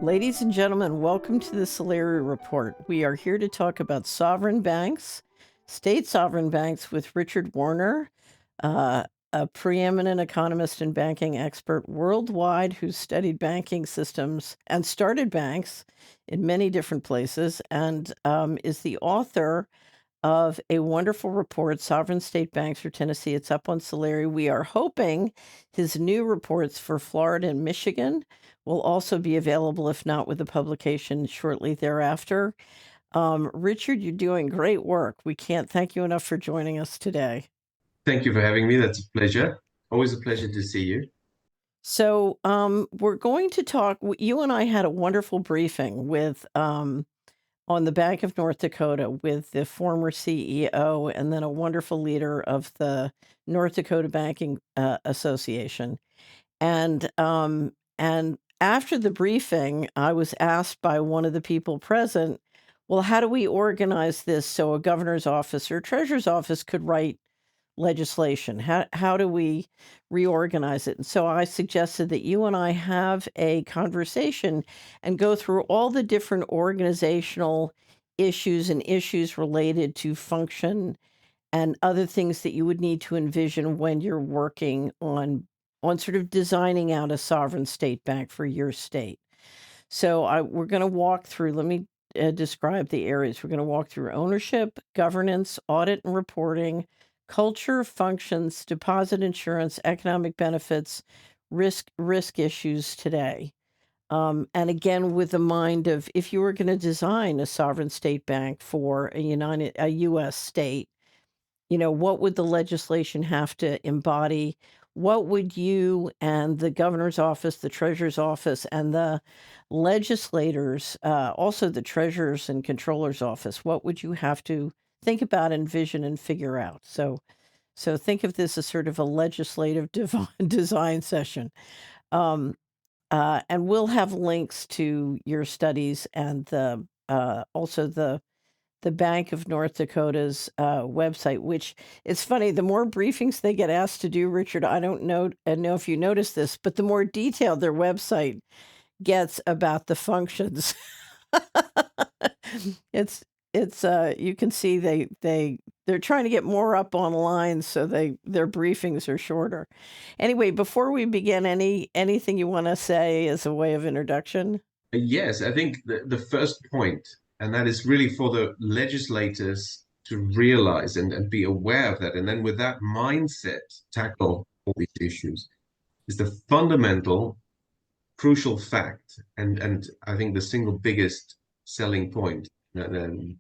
Ladies and gentlemen, welcome to the Solari Report. We are here to talk about sovereign banks, state sovereign banks with Richard Werner, a preeminent economist and banking expert worldwide who studied banking systems and started banks in many different places, and is the author of a wonderful report, Sovereign State Banks for Tennessee. It's up on Solari. We are hoping his new reports for Florida and Michigan will also be available, if not with the publication shortly thereafter. Richard, you're doing great work. We can't thank you enough for joining us today. Thank you for having me. That's a pleasure. Always a pleasure to see you. So we're going to talk. You and I had a wonderful briefing with on the Bank of North Dakota with the former CEO and then a wonderful leader of the North Dakota Banking Association. And after the briefing, I was asked by one of the people present, well, how do we organize this so a governor's office or treasurer's office could write legislation? How do we reorganize it? And so I suggested that you and I have a conversation and go through all the different organizational issues and issues related to function and other things that you would need to envision when you're working on sort of designing out a sovereign state bank for your state. So we're going to walk through, let me describe the areas. We're going to walk through ownership, governance, audit and reporting, culture, functions, deposit insurance, economic benefits, risk issues today. And again, with the mind of if you were going to design a sovereign state bank for a U.S. state, what would the legislation have to embody? What would you and the governor's office, the treasurer's office, and the legislators, also the treasurer's and controller's office, what would you have to think about, envision, and figure out? So think of this as sort of a legislative design session. And we'll have links to your studies and also the Bank of North Dakota's website, which it's funny, the more briefings they get asked to do, Richard, I don't know if you noticed this, but the more detailed their website gets about the functions. it's you can see they're trying to get more up online, so their briefings are shorter. Anyway, before we begin, anything you want to say as a way of introduction? Yes, I think the first point, and that is really for the legislators to realize and be aware of that, and then with that mindset, tackle all these issues, is the fundamental, crucial fact, and I think the single biggest selling point, and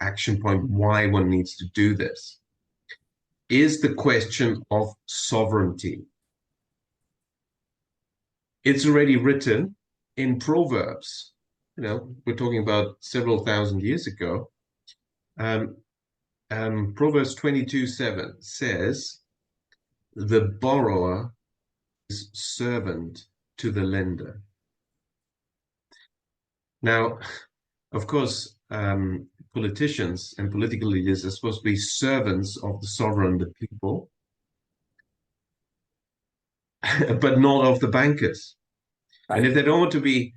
action point, why one needs to do this, is the question of sovereignty. It's already written in Proverbs. We're talking about several thousand years ago. Proverbs 22:7 says, the borrower is servant to the lender. Now, of course, politicians and political leaders are supposed to be servants of the sovereign, the people, but not of the bankers. Right. And if they don't want to be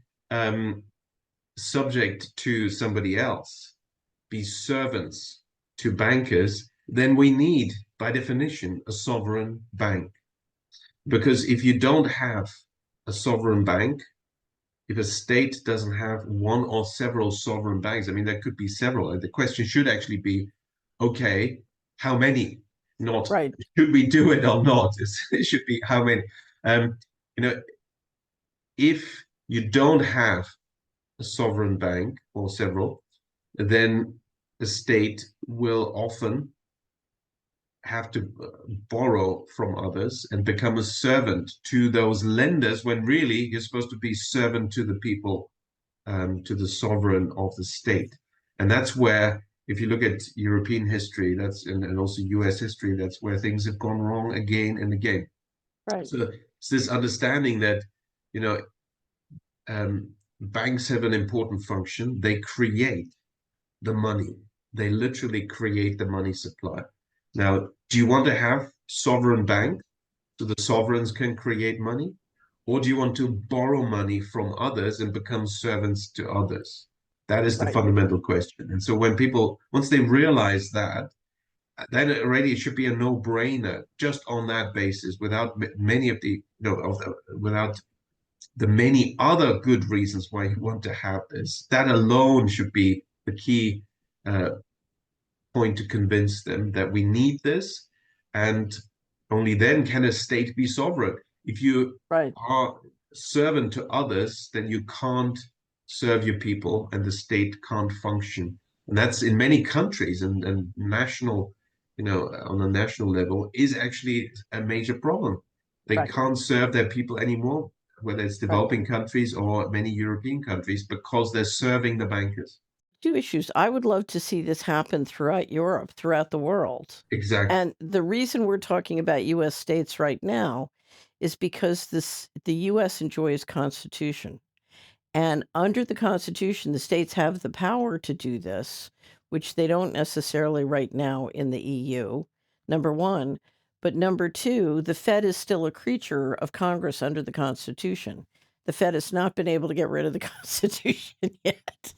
subject to somebody else, be servants to bankers, then we need, by definition, a sovereign bank. Because if you don't have a sovereign bank, if a state doesn't have one or several sovereign banks, I mean, there could be several. And the question should actually be, okay, how many? Not right. Should we do it or not? It should be how many. If you don't have a sovereign bank or several, then the state will often have to borrow from others and become a servant to those lenders, when really you're supposed to be servant to the people, to the sovereign of the state. And that's where, if you look at European history, and also US history, that's where things have gone wrong again and again. Right. So it's this understanding that, banks have an important function. They create the money. They literally create the money supply. Now, do you want to have sovereign banks so the sovereigns can create money? or do you want to borrow money from others and become servants to others? That is the Right. fundamental question. And so when people, once they realize that, then already it should be a no-brainer just on that basis, without many of the, without the many other good reasons why you want to have this. That alone should be the key uh, point to convince them that we need this, and only then can a state be sovereign. If you Right. are servant to others, then you can't serve your people, and the state can't function. And that's in many countries, and national, on a national level, is actually a major problem. They Right. can't serve their people anymore, whether it's Right. developing countries or many European countries, because they're serving the bankers. Two issues. I would love to see this happen throughout Europe, throughout the world. Exactly. And the reason we're talking about US states right now is because the US enjoys constitution. And under the Constitution, the states have the power to do this, which they don't necessarily right now in the EU, number one. But number two, the Fed is still a creature of Congress under the Constitution. The Fed has not been able to get rid of the Constitution yet.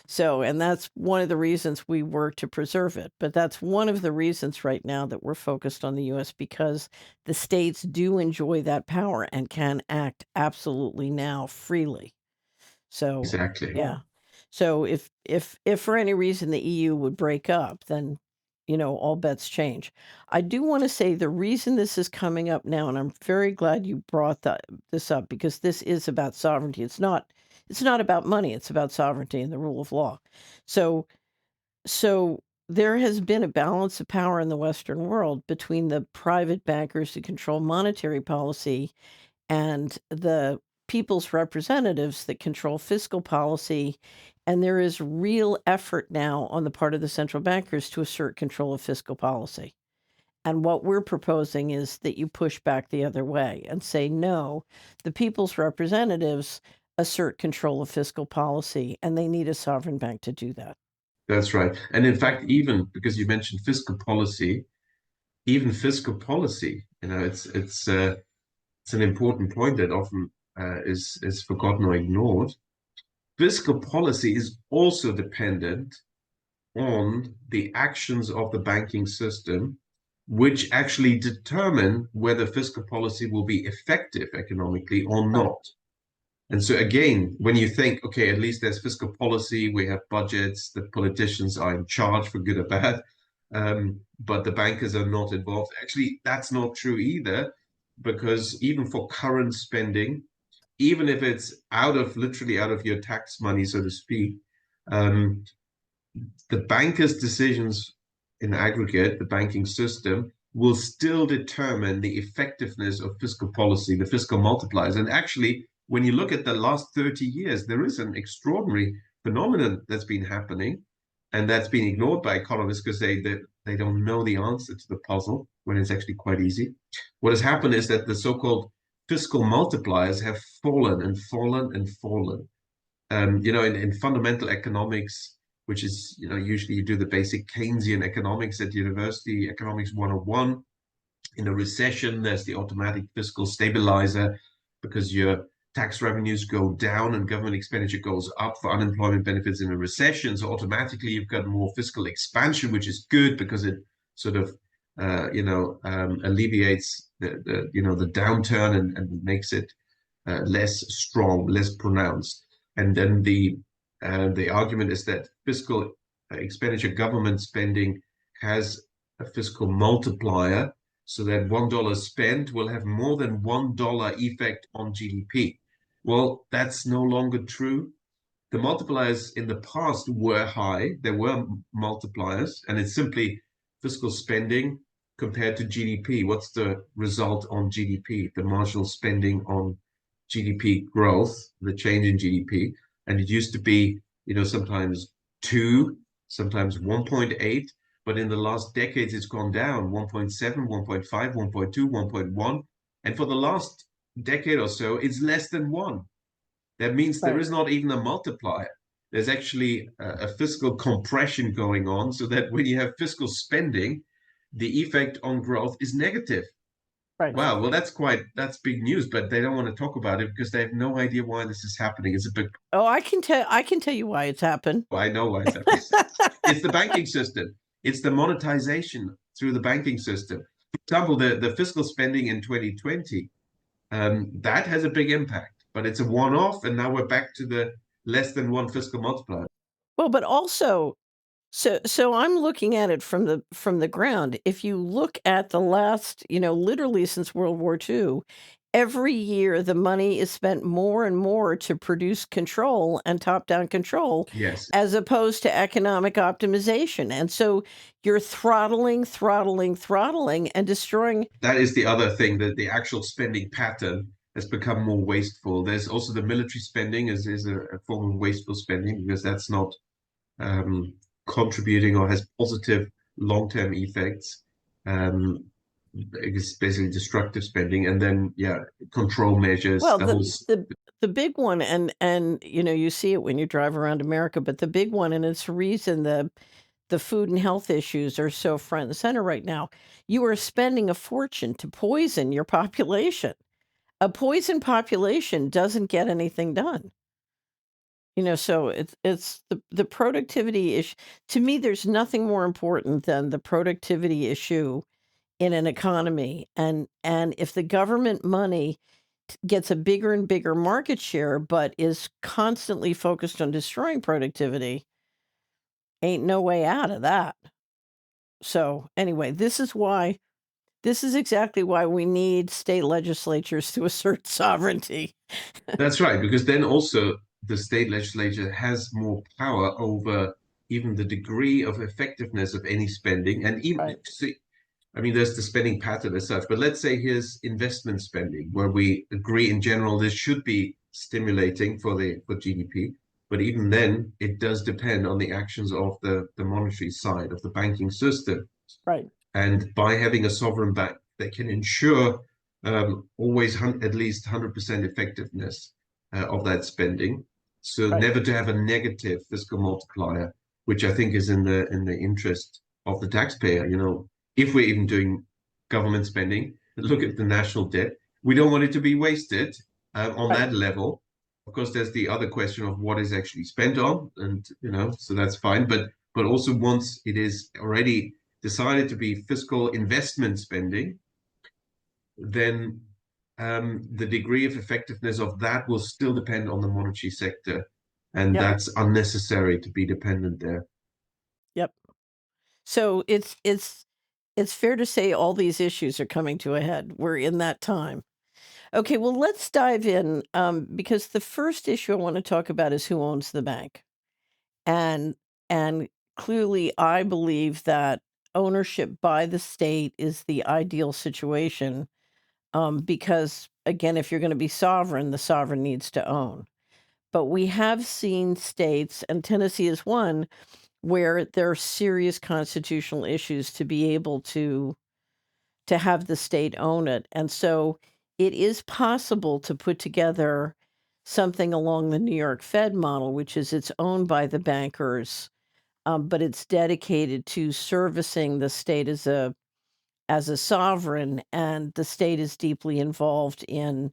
So, and that's one of the reasons we work to preserve it. But that's one of the reasons right now that we're focused on the US, because the states do enjoy that power and can act absolutely now freely. So, Exactly. yeah. So if for any reason the EU would break up, then, all bets change. I do wanna say the reason this is coming up now, and I'm very glad you brought this up, because this is about sovereignty. It's not about money, it's about sovereignty and the rule of law. So so there has been a balance of power in the Western world between the private bankers who control monetary policy and the people's representatives that control fiscal policy. And there is real effort now on the part of the central bankers to assert control of fiscal policy. And what we're proposing is that you push back the other way and say, no, the people's representatives assert control of fiscal policy, and they need a sovereign bank to do that. That's right. And in fact, even because you mentioned fiscal policy, even fiscal policy, it's an important point that often is forgotten or ignored. Fiscal policy is also dependent on the actions of the banking system, which actually determine whether fiscal policy will be effective economically or Right. not. And so again, when you think, okay, at least there's fiscal policy, we have budgets, the politicians are in charge for good or bad, but the bankers are not involved. Actually, that's not true either, because even for current spending, even if it's literally out of your tax money, so to speak, um, the bankers' decisions in aggregate, the banking system, will still determine the effectiveness of fiscal policy, the fiscal multipliers. And actually, when you look at the last 30 years, there is an extraordinary phenomenon that's been happening, and that's been ignored by economists because they don't know the answer to the puzzle when it's actually quite easy. What has happened is that the so-called fiscal multipliers have fallen and fallen and fallen. In fundamental economics, which is, usually you do the basic Keynesian economics at university, economics 101. In a recession, there's the automatic fiscal stabilizer because your tax revenues go down and government expenditure goes up for unemployment benefits in a recession. So automatically you've got more fiscal expansion, which is good because it sort of, alleviates the downturn and makes it less strong, less pronounced. And then the argument is that fiscal expenditure, government spending, has a fiscal multiplier, so that $1 spent will have more than $1 effect on GDP. Well, that's no longer true. The multipliers in the past were high. There were multipliers, and it's simply fiscal spending compared to GDP. What's the result on GDP? The marginal spending on GDP growth, the change in GDP. And it used to be, sometimes 2, sometimes 1.8. But in the last decades, it's gone down 1.7, 1.5, 1.2, 1.1. And for the last decade or so, it's less than 1. That means there Right. is not even a multiplier. There's actually a fiscal compression going on, so that when you have fiscal spending, the effect on growth is negative. Right. Wow, well, that's big news, but they don't want to talk about it because they have no idea why this is happening. It's a big, Oh, I can tell you why it's happened. I know why it's happening. It's the banking system. It's the monetization through the banking system. For example, the fiscal spending in 2020, that has a big impact, but it's a one-off, and now we're back to the less than one fiscal multiplier. Well, but also, so I'm looking at it from the ground. If you look at the last, literally since World War II, every year the money is spent more and more to produce control and top-down control Yes, as opposed to economic optimization. And so you're throttling, throttling, throttling, and destroying. that is the other thing, that the actual spending pattern has become more wasteful. There's also the military spending is a form of wasteful spending because that's not um, contributing or has positive long-term effects. Um, it's basically destructive spending, and then yeah, control measures. Well, The whole the big one, and you see it when you drive around America, but the big one, and it's the reason the food and health issues are so front and center right now. You are spending a fortune to poison your population. A poisoned population doesn't get anything done. So it's the productivity issue. To me, there's nothing more important than the productivity issue in an economy. And if the government money gets a bigger and bigger market share, but is constantly focused on destroying productivity, ain't no way out of that. So anyway, this is exactly why we need state legislatures to assert sovereignty. That's right, because then also the state legislature has more power over even the degree of effectiveness of any spending, and even Right. see, I mean, there's the spending pattern as such, but let's say here's investment spending, where we agree in general this should be stimulating for GDP. But even then, it does depend on the actions of the monetary side of the banking system. Right. And by having a sovereign bank that can ensure always at least 100% effectiveness of that spending, so Right. never to have a negative fiscal multiplier, which I think is in the interest of the taxpayer. If we're even doing government spending, look at the national debt. We don't want it to be wasted on Right. that level. Of course, there's the other question of what is actually spent on, and so that's fine. But also once it is already decided to be fiscal investment spending, then the degree of effectiveness of that will still depend on the monetary sector, and Yep. that's unnecessary to be dependent there. Yep. So it's fair to say all these issues are coming to a head. We're in that time. Okay, well, let's dive in because the first issue I want to talk about is who owns the bank. And and clearly I believe that ownership by the state is the ideal situation, because again, if you're going to be sovereign, the sovereign needs to own. But we have seen states, and Tennessee is one, where there are serious constitutional issues to be able to have the state own it. And so it is possible to put together something along the New York Fed model, which is it's owned by the bankers, but it's dedicated to servicing the state as a sovereign, and the state is deeply involved in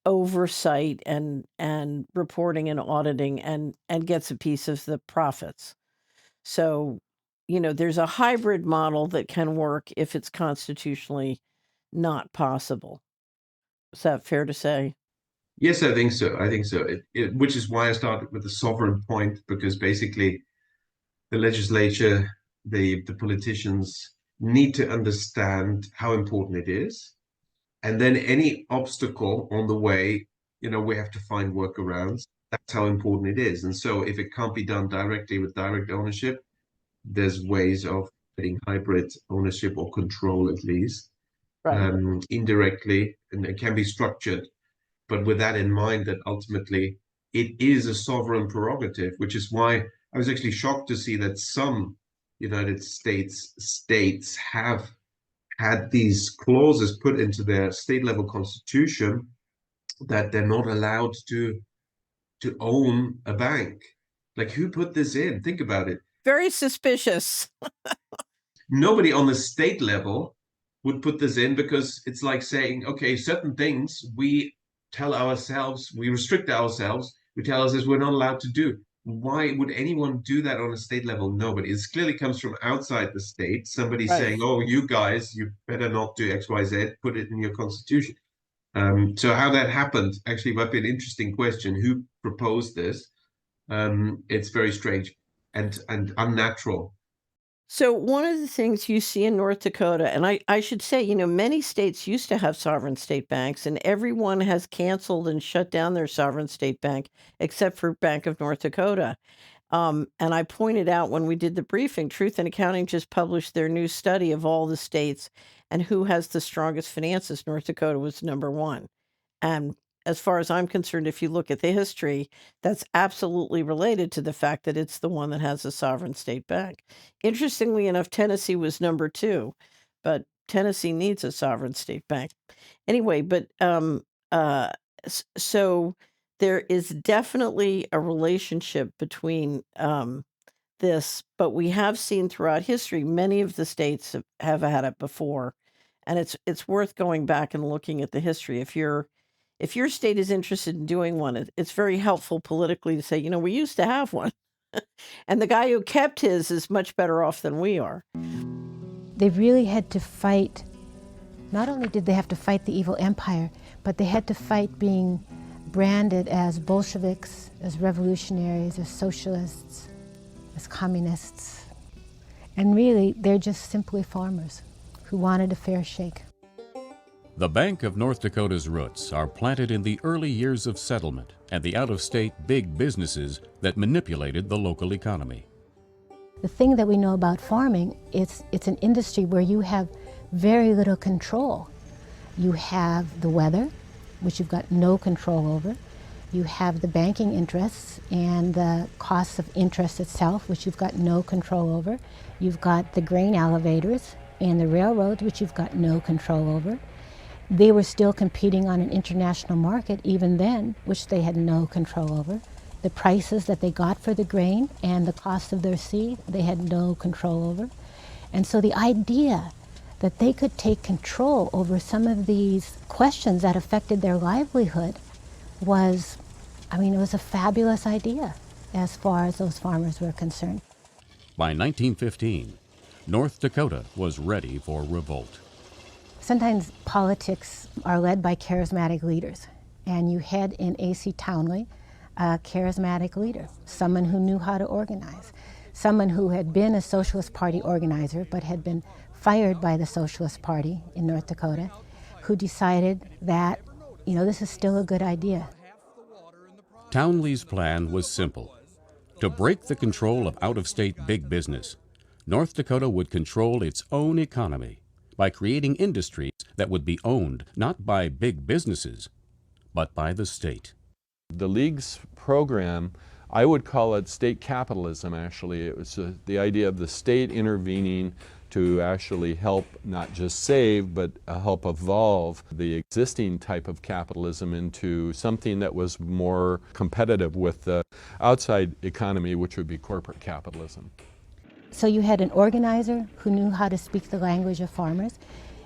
oversight and reporting and auditing and gets a piece of the profits. So, there's a hybrid model that can work if it's constitutionally not possible. Is that fair to say? Yes, I think so. I think so. Which is why I started with the sovereign point, because basically the legislature, the politicians need to understand how important it is. And then any obstacle on the way, we have to find workarounds. That's how important it is. And so if it can't be done directly with direct ownership, there's ways of getting hybrid ownership or control at least, Right. indirectly, and it can be structured. But with that in mind, that ultimately it is a sovereign prerogative, which is why I was actually shocked to see that some United States states have had these clauses put into their state level constitution that they're not allowed to own a bank. Like, who put this in? Think about it. Very suspicious. Nobody on the state level would put this in because it's like saying, okay, certain things we tell ourselves, we restrict ourselves, we tell ourselves we're not allowed to do. Why would anyone do that on a state level? Nobody. It clearly comes from outside the state. Somebody Right. saying, "Oh, you guys, you better not do X, Y, Z. Put it in your constitution." So how that happened actually might be an interesting question. Who proposed this? It's very strange and unnatural. So one of the things you see in North Dakota, and I should say, many states used to have sovereign state banks, and everyone has canceled and shut down their sovereign state bank except for Bank of North Dakota. And I pointed out when we did the briefing, Truth in Accounting just published their new study of all the states and who has the strongest finances. North Dakota was number one. And as far as I'm concerned, if you look at the history, that's absolutely related to the fact that it's the one that has a sovereign state bank. Interestingly enough, Tennessee was number two, but Tennessee needs a sovereign state bank. Anyway, but so there is definitely a relationship between this, but we have seen throughout history many of the states have had it before, and it's worth going back and looking at the history. If your state is interested in doing one, it's very helpful politically to say, we used to have one, and the guy who kept his is much better off than we are. They really had to fight. Not only did they have to fight the evil empire, but they had to fight being branded as Bolsheviks, as revolutionaries, as socialists, as communists. And really, they're just simply farmers who wanted a fair shake. The Bank of North Dakota's roots are planted in the early years of settlement and the out-of-state big businesses that manipulated the local economy. The thing that we know about farming, it's an industry where you have very little control. You have the weather, which you've got no control over. You have the banking interests and the costs of interest itself, which you've got no control over. You've got the grain elevators and the railroads, which you've got no control over. They were still competing on an international market even then, which they had no control over. The prices that they got for the grain and the cost of their seed, they had no control over. And so the idea that they could take control over some of these questions that affected their livelihood was, it was a fabulous idea as far as those farmers were concerned. By 1915, North Dakota was ready for revolt. Sometimes politics are led by charismatic leaders, and you had in A.C. Townley a charismatic leader, someone who knew how to organize, someone who had been a Socialist Party organizer but had been fired by the Socialist Party in North Dakota, who decided that, this is still a good idea. Townley's plan was simple. To break the control of out-of-state big business, North Dakota would control its own economy by creating industries that would be owned not by big businesses, but by the state. The League's program, I would call it state capitalism, actually. It was the idea of the state intervening to actually help not just save, but help evolve the existing type of capitalism into something that was more competitive with the outside economy, which would be corporate capitalism. So you had an organizer who knew how to speak the language of farmers.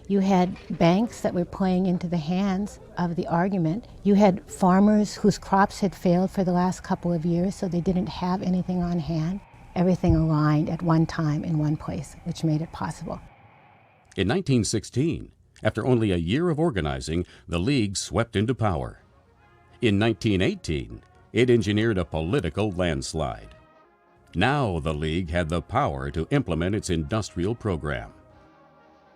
You had banks that were playing into the hands of the argument. You had farmers whose crops had failed for the last couple of years, so they didn't have anything on hand. Everything aligned at one time in one place, which made it possible. In 1916, after only a year of organizing, the League swept into power. In 1918, it engineered a political landslide. Now the League had the power to implement its industrial program.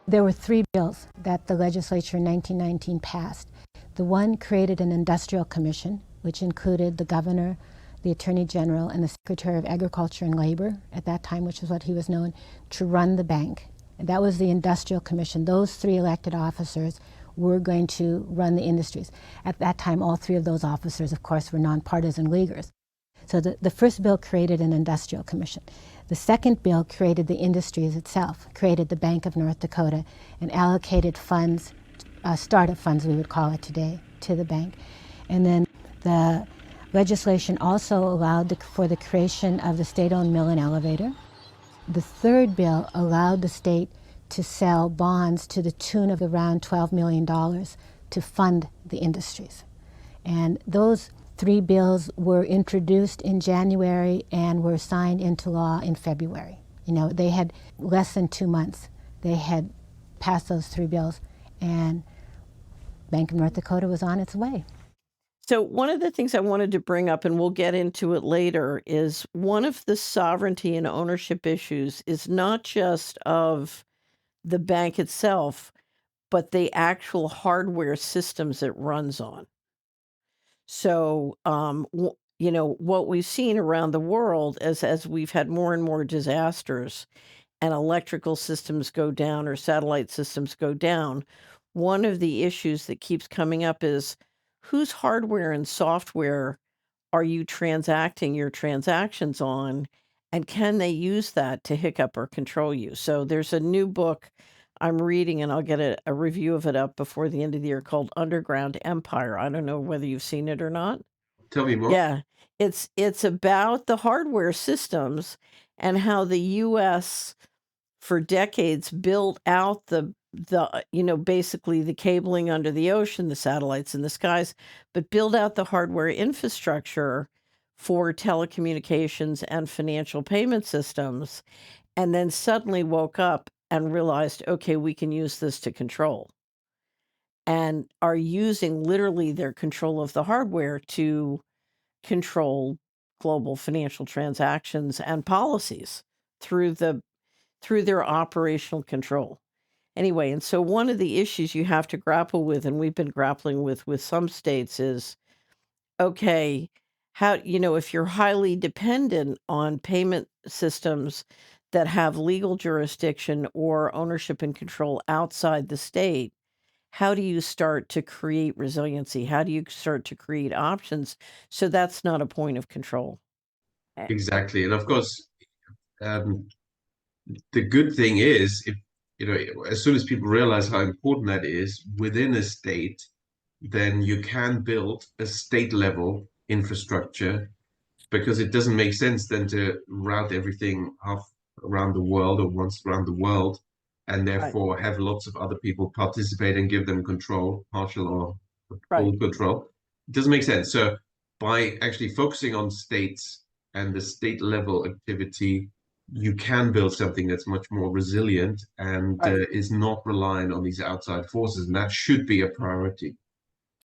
There were 3 bills that the legislature in 1919 passed. The one created an industrial commission, which included the governor, the attorney general, and the secretary of agriculture and labor at that time, which is what he was known, to run the bank. And that was the industrial commission. Those 3 elected officers were going to run the industries. At that time, all 3 of those officers, of course, were nonpartisan Leaguers. So the first bill created an industrial commission. The second bill created the industries itself, created the Bank of North Dakota, and allocated funds, startup funds we would call it today, to the bank. And then the legislation also allowed for the creation of the state-owned mill and elevator. The third bill allowed the state to sell bonds to the tune of around $12 million to fund the industries. And those 3 bills were introduced in January and were signed into law in February. You know, they had less than 2 months. They had passed those 3 bills, and Bank of North Dakota was on its way. So one of the things I wanted to bring up, and we'll get into it later, is one of the sovereignty and ownership issues is not just of the bank itself, but the actual hardware systems it runs on. So, you know, what we've seen around the world as we've had more and more disasters and electrical systems go down or satellite systems go down, one of the issues that keeps coming up is whose hardware and software are you transacting your transactions on, and can they use that to hiccup or control you? So there's a new book I'm reading, and I'll get a review of it up before the end of the year, called Underground Empire. I don't know whether you've seen it or not. Tell me more. Yeah, it's about the hardware systems and how the US for decades built out the you know, basically the cabling under the ocean, the satellites in the skies, but build out the hardware infrastructure for telecommunications and financial payment systems, and then suddenly woke up and realized, okay, we can use this to control, and are using literally their control of the hardware to control global financial transactions and policies through their operational control. Anyway, and so one of the issues you have to grapple with, and we've been grappling with some states, is okay, how, you know, if you're highly dependent on payment systems that have legal jurisdiction or ownership and control outside the state, how do you start to create resiliency? How do you start to create options so that's not a point of control? Exactly. And of course, um, the good thing is, if you know, as soon as people realize how important that is within a state, then you can build a state level infrastructure, because it doesn't make sense then to route everything half around the world or once around the world, and Right, therefore have lots of other people participate and give them control, partial or right. full control. It doesn't make sense. So by actually focusing on states and the state level activity, you can build something that's much more resilient and Right. is not reliant on these outside forces, and that should be a priority.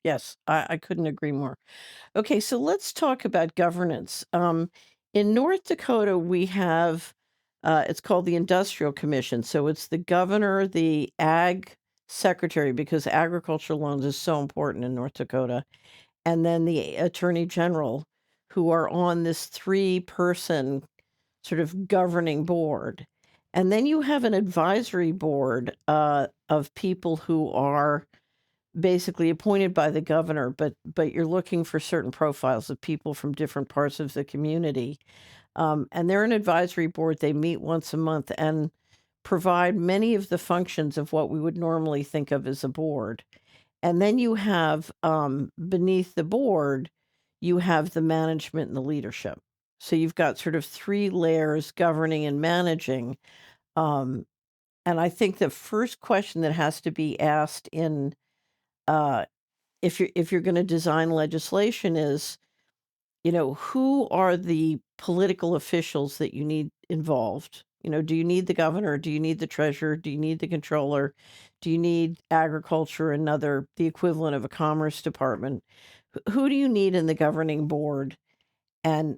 Yes, I couldn't agree more. Okay, so let's talk about governance. In North Dakota, we have it's called the Industrial Commission. So it's the governor, the ag secretary, because agricultural loans is so important in North Dakota, and then the attorney general, who are on this 3-person sort of governing board. And then you have an advisory board of people who are basically appointed by the governor, but you're looking for certain profiles of people from different parts of the community. And they're an advisory board. They meet once a month and provide many of the functions of what we would normally think of as a board. And then you have beneath the board, you have the management and the leadership. So you've got sort of 3 layers governing and managing. Um, and I think the first question that has to be asked in uh, if you're going to design legislation is, you know, who are the political officials that you need involved? You know, do you need the governor? Do you need the treasurer? Do you need the controller? Do you need agriculture, another, the equivalent of a commerce department? Who do you need in the governing board? And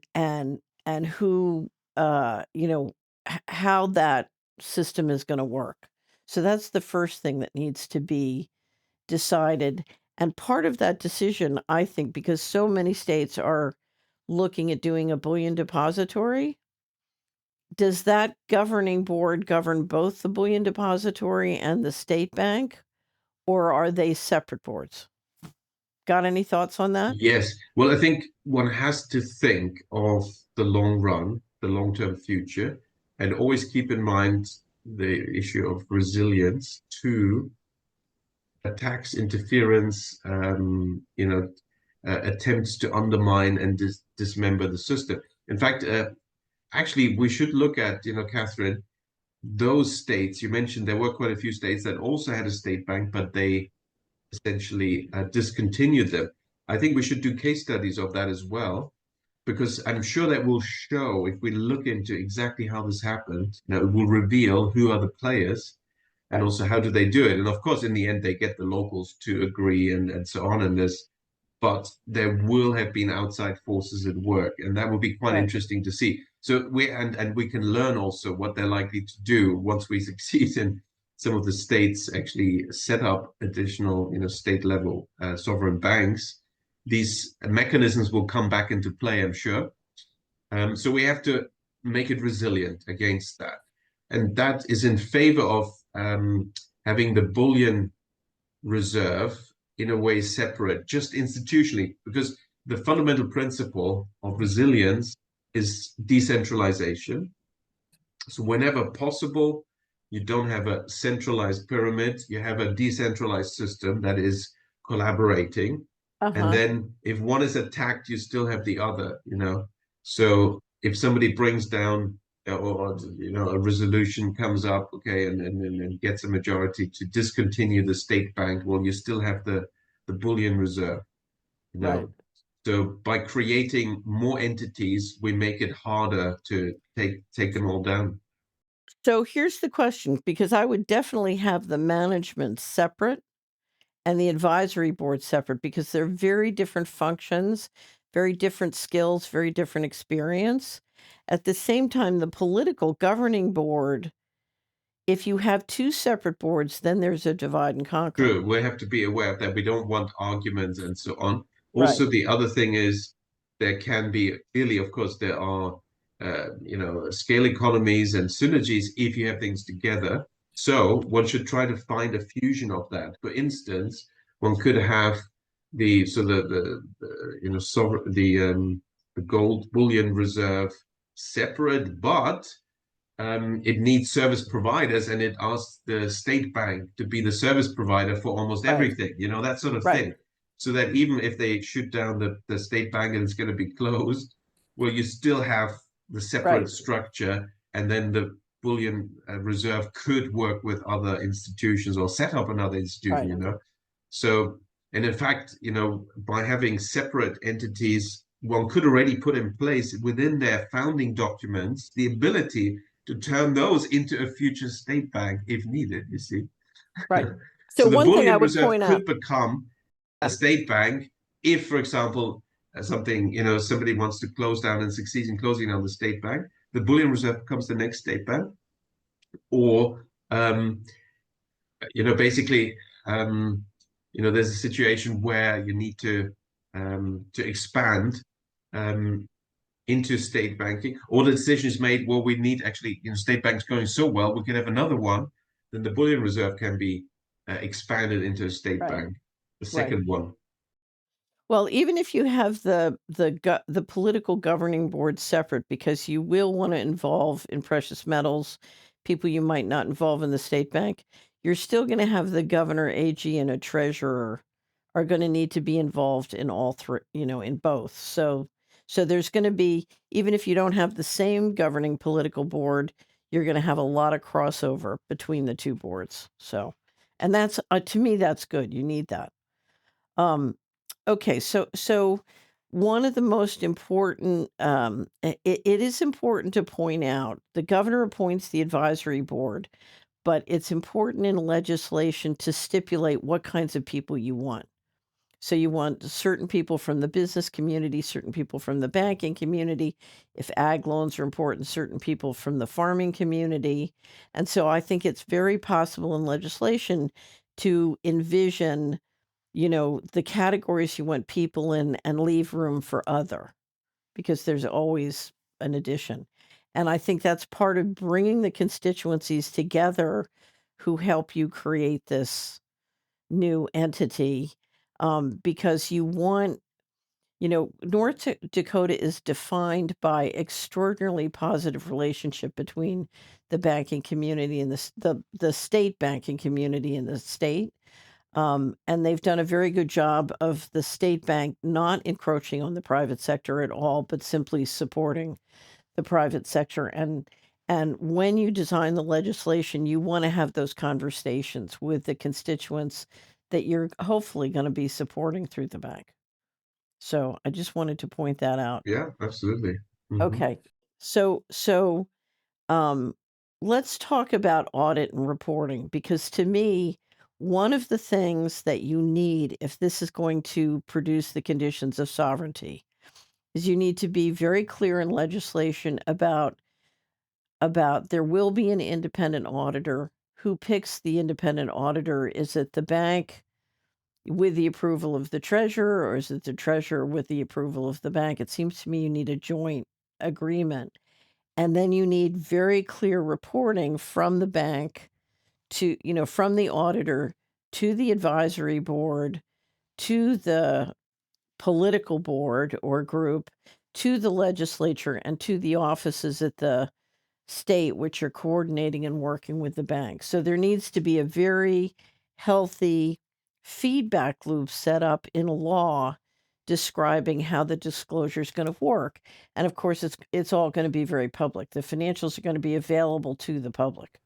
who, you know, how that system is going to work. So that's the first thing that needs to be decided. And part of that decision, I think, because so many states are looking at doing a bullion depository, does that governing board govern both the bullion depository and the state bank, or are they separate boards? Got any thoughts on that? Yes. Well, I think one has to think of the long run, the long-term future, and always keep in mind the issue of resilience to attacks, interference, attempts to undermine and dismember the system. In fact, actually, we should look at, Catherine, those states, you mentioned there were quite a few states that also had a state bank, but they essentially discontinued them. I think we should do case studies of that as well, because I'm sure that will show, if we look into exactly how this happened, it will reveal who are the players and Right. also how do they do it. And of course, in the end, they get the locals to agree and so on. And this, but there will have been outside forces at work, and that will be quite Right. interesting to see. So we can learn also what they're likely to do once we succeed in some of the states actually set up additional, state level sovereign banks. These mechanisms will come back into play, I'm sure. So we have to make it resilient against that. And that is in favor of having the bullion reserve in a way separate, just institutionally, because the fundamental principle of resilience is decentralization. So whenever possible, you don't have a centralized pyramid, you have a decentralized system that is collaborating. And Uh-huh. then if one is attacked, you still have the other. So if somebody brings down or a resolution comes up, okay, and gets a majority to discontinue the state bank, well, you still have the bullion reserve, you Right. know. So by creating more entities, we make it harder to take them all down. So here's the question, because I would definitely have the management separate and the advisory board separate because they're very different functions, very different skills, very different experience. At the same time, the political governing board, if you have two separate boards, then there's a divide and conquer. True, we have to be aware of that. We don't want arguments and so on. Right. Also, the other thing is there can be clearly, of course, there are scale economies and synergies if you have things together. So one should try to find a fusion of that. For instance, one could have the gold bullion reserve separate, but it needs service providers and it asks the state bank to be the service provider for almost Right. everything, that sort of Right. thing. So that even if they shoot down the state bank and it's going to be closed, well, you still have the separate Right. structure, and then the bullion reserve could work with other institutions or set up another institution, Right. So, and in fact, by having separate entities, one could already put in place within their founding documents the ability to turn those into a future state bank if needed, you see. Right. So So the one thing I bullion would reserve point out, could become a state bank if, for example, somebody wants to close down and succeeds in closing down the state bank, the bullion reserve becomes the next state bank. Or, basically, there's a situation where you need to expand into state banking, or the decision is made, well, we need actually, state banks going so well, we can have another one, then the bullion reserve can be expanded into a state right. bank, the Right. second one. Well, even if you have the political governing board separate, because you will want to involve in precious metals people you might not involve in the state bank, you're still going to have the governor, AG, and a treasurer are going to need to be involved in all three, in both. So there's going to be, even if you don't have the same governing political board, you're going to have a lot of crossover between the two boards. So, and that's to me that's good. You need that. Um, okay, so one of the most important, it is important to point out the governor appoints the advisory board, but it's important in legislation to stipulate what kinds of people you want. So you want certain people from the business community, certain people from the banking community. If ag loans are important, certain people from the farming community. And so I think it's very possible in legislation to envision the categories you want people in and leave room for other, because there's always an addition. And I think that's part of bringing the constituencies together who help you create this new entity, because you want, North Dakota is defined by extraordinarily positive relationship between the banking community and the state banking community in the state. And they've done a very good job of the state bank not encroaching on the private sector at all, but simply supporting the private sector. And when you design the legislation, you want to have those conversations with the constituents that you're hopefully going to be supporting through the bank. So I just wanted to point that out. Yeah, absolutely. Mhm. Okay. So um let's talk about audit and reporting, because to me, one of the things that you need if this is going to produce the conditions of sovereignty is you need to be very clear in legislation about there will be an independent auditor. Who picks the independent auditor? Is it the bank with the approval of the treasurer, or is it the treasurer with the approval of the bank? It seems to me you need a joint agreement. And then you need very clear reporting from the bank to, from the auditor to the advisory board, to the political board or group, to the legislature, and to the offices at the state, which are coordinating and working with the bank. So there needs to be a very healthy feedback loop set up in law describing how the disclosure is going to work. And of course, it's all going to be very public. The financials are going to be available to the public.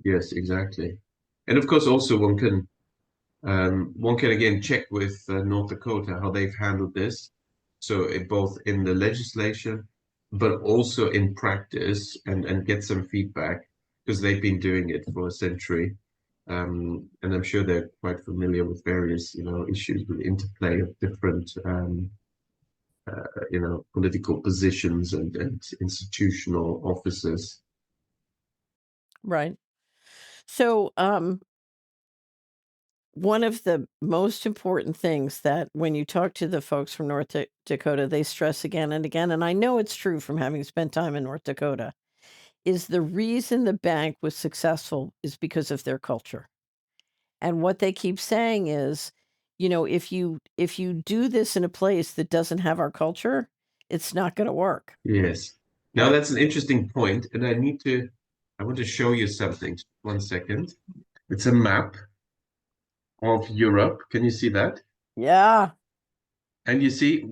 Yes, exactly. And of course, also one can again check with North Dakota how they've handled this. So both in the legislation, but also in practice, and get some feedback because they've been doing it for a century. And I'm sure they're quite familiar with various, issues with interplay of different, political positions and institutional offices. Right. So, one of the most important things that when you talk to the folks from North Dakota, they stress again and again, and I know it's true from having spent time in North Dakota, is the reason the bank was successful is because of their culture. And what they keep saying is, if you do this in a place that doesn't have our culture, it's not going to work. Yes. Now Right. that's an interesting point, and I want to show you something. Just 1 second. It's a map of Europe. Can you see that? Yeah. And you see,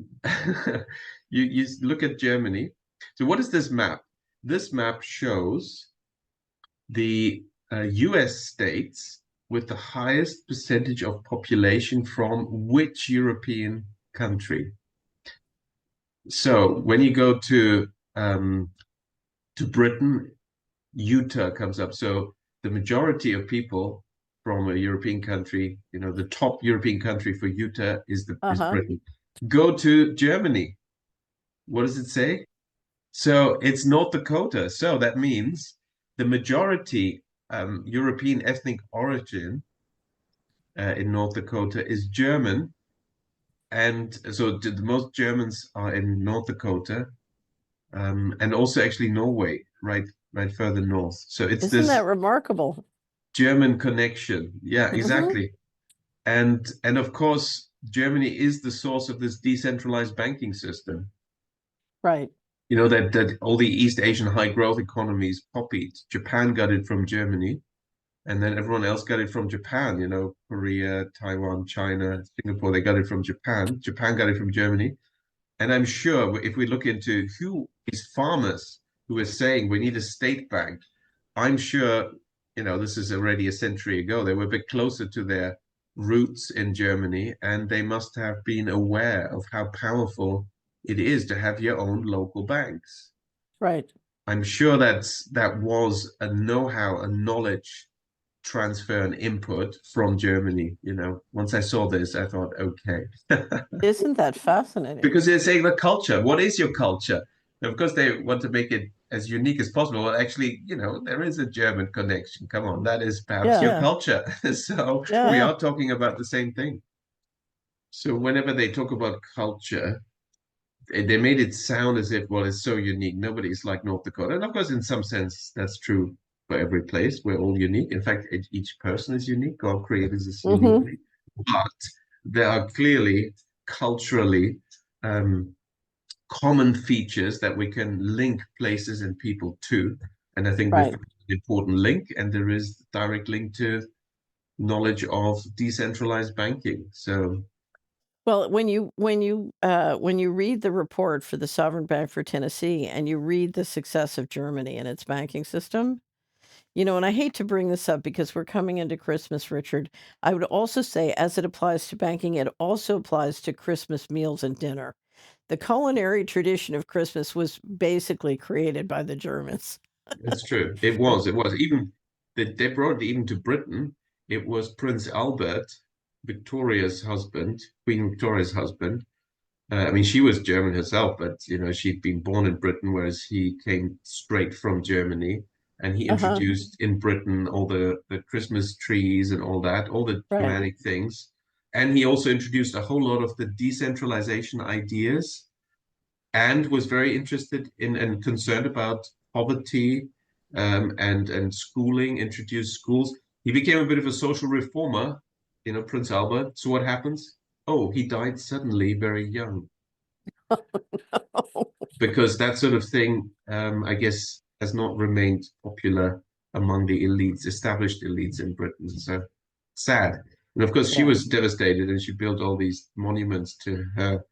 you look at Germany. So what is this map? This map shows the US states with the highest percentage of population from which European country. So when you go to Britain, Utah comes up. So the majority of people from a European country, the top European country for Utah is Uh-huh. Britain. Go to Germany. What does it say? So it's North Dakota. So that means the majority European ethnic origin in North Dakota is German. And so the most Germans are in North Dakota, and also actually Norway, right further north. So it's Isn't that this remarkable? German connection. Yeah, Hmm. exactly. And of course, Germany is the source of this decentralized banking system. Right. That all the East Asian high growth economies copied. Japan got it from Germany, and then everyone else got it from Japan. Korea, Taiwan, China, Singapore, they got it from Japan. Japan got it from Germany. And I'm sure if we look into who these farmers who are saying we need a state bank, I'm sure, this is already a century ago. They were a bit closer to their roots in Germany, and they must have been aware of how powerful it is to have your own local banks. Right. I'm sure that was a know-how, a knowledge transfer and input from Germany. Once I saw this, I thought, okay. Isn't that fascinating? Because they're saying the culture. What is your culture? And of course, they want to make it as unique as possible. Well, actually, there is a German connection. Come on, that is perhaps your Yeah. culture. So we Yeah. are talking about the same thing. So whenever they talk about culture, they made it sound as if, well, it's so unique. Nobody's like North Dakota. And of course, in some sense, that's true for every place. We're all unique. In fact, each person is unique. God created us Hmm. uniquely. But there are clearly culturally common features that we can link places and people to. And I think we've Right. got an important link, and there is direct link to knowledge of decentralized banking. So Well, when you read the report for the Sovereign Bank for Tennessee and you read the success of Germany and its banking system, and I hate to bring this up because we're coming into Christmas, Richard. I would also say, as it applies to banking, it also applies to Christmas meals and dinner. The culinary tradition of Christmas was basically created by the Germans. It's true. It was. It was. Even they brought it even to Britain. It was Prince Albert, Victoria's husband, Queen Victoria's husband. I mean, she was German herself, but she'd been born in Britain, whereas he came straight from Germany, and he Uh-huh. introduced in Britain all the Christmas trees and all that, all the Right. Germanic things. And he also introduced a whole lot of the decentralization ideas and was very interested in and concerned about poverty and schooling, introduced schools. He became a bit of a social reformer, Prince Albert. So what happens? Oh, he died suddenly very young because that sort of thing, I guess, has not remained popular among the elites, established elites in Britain. So sad. And of course, she Yeah. was devastated and she built all these monuments to her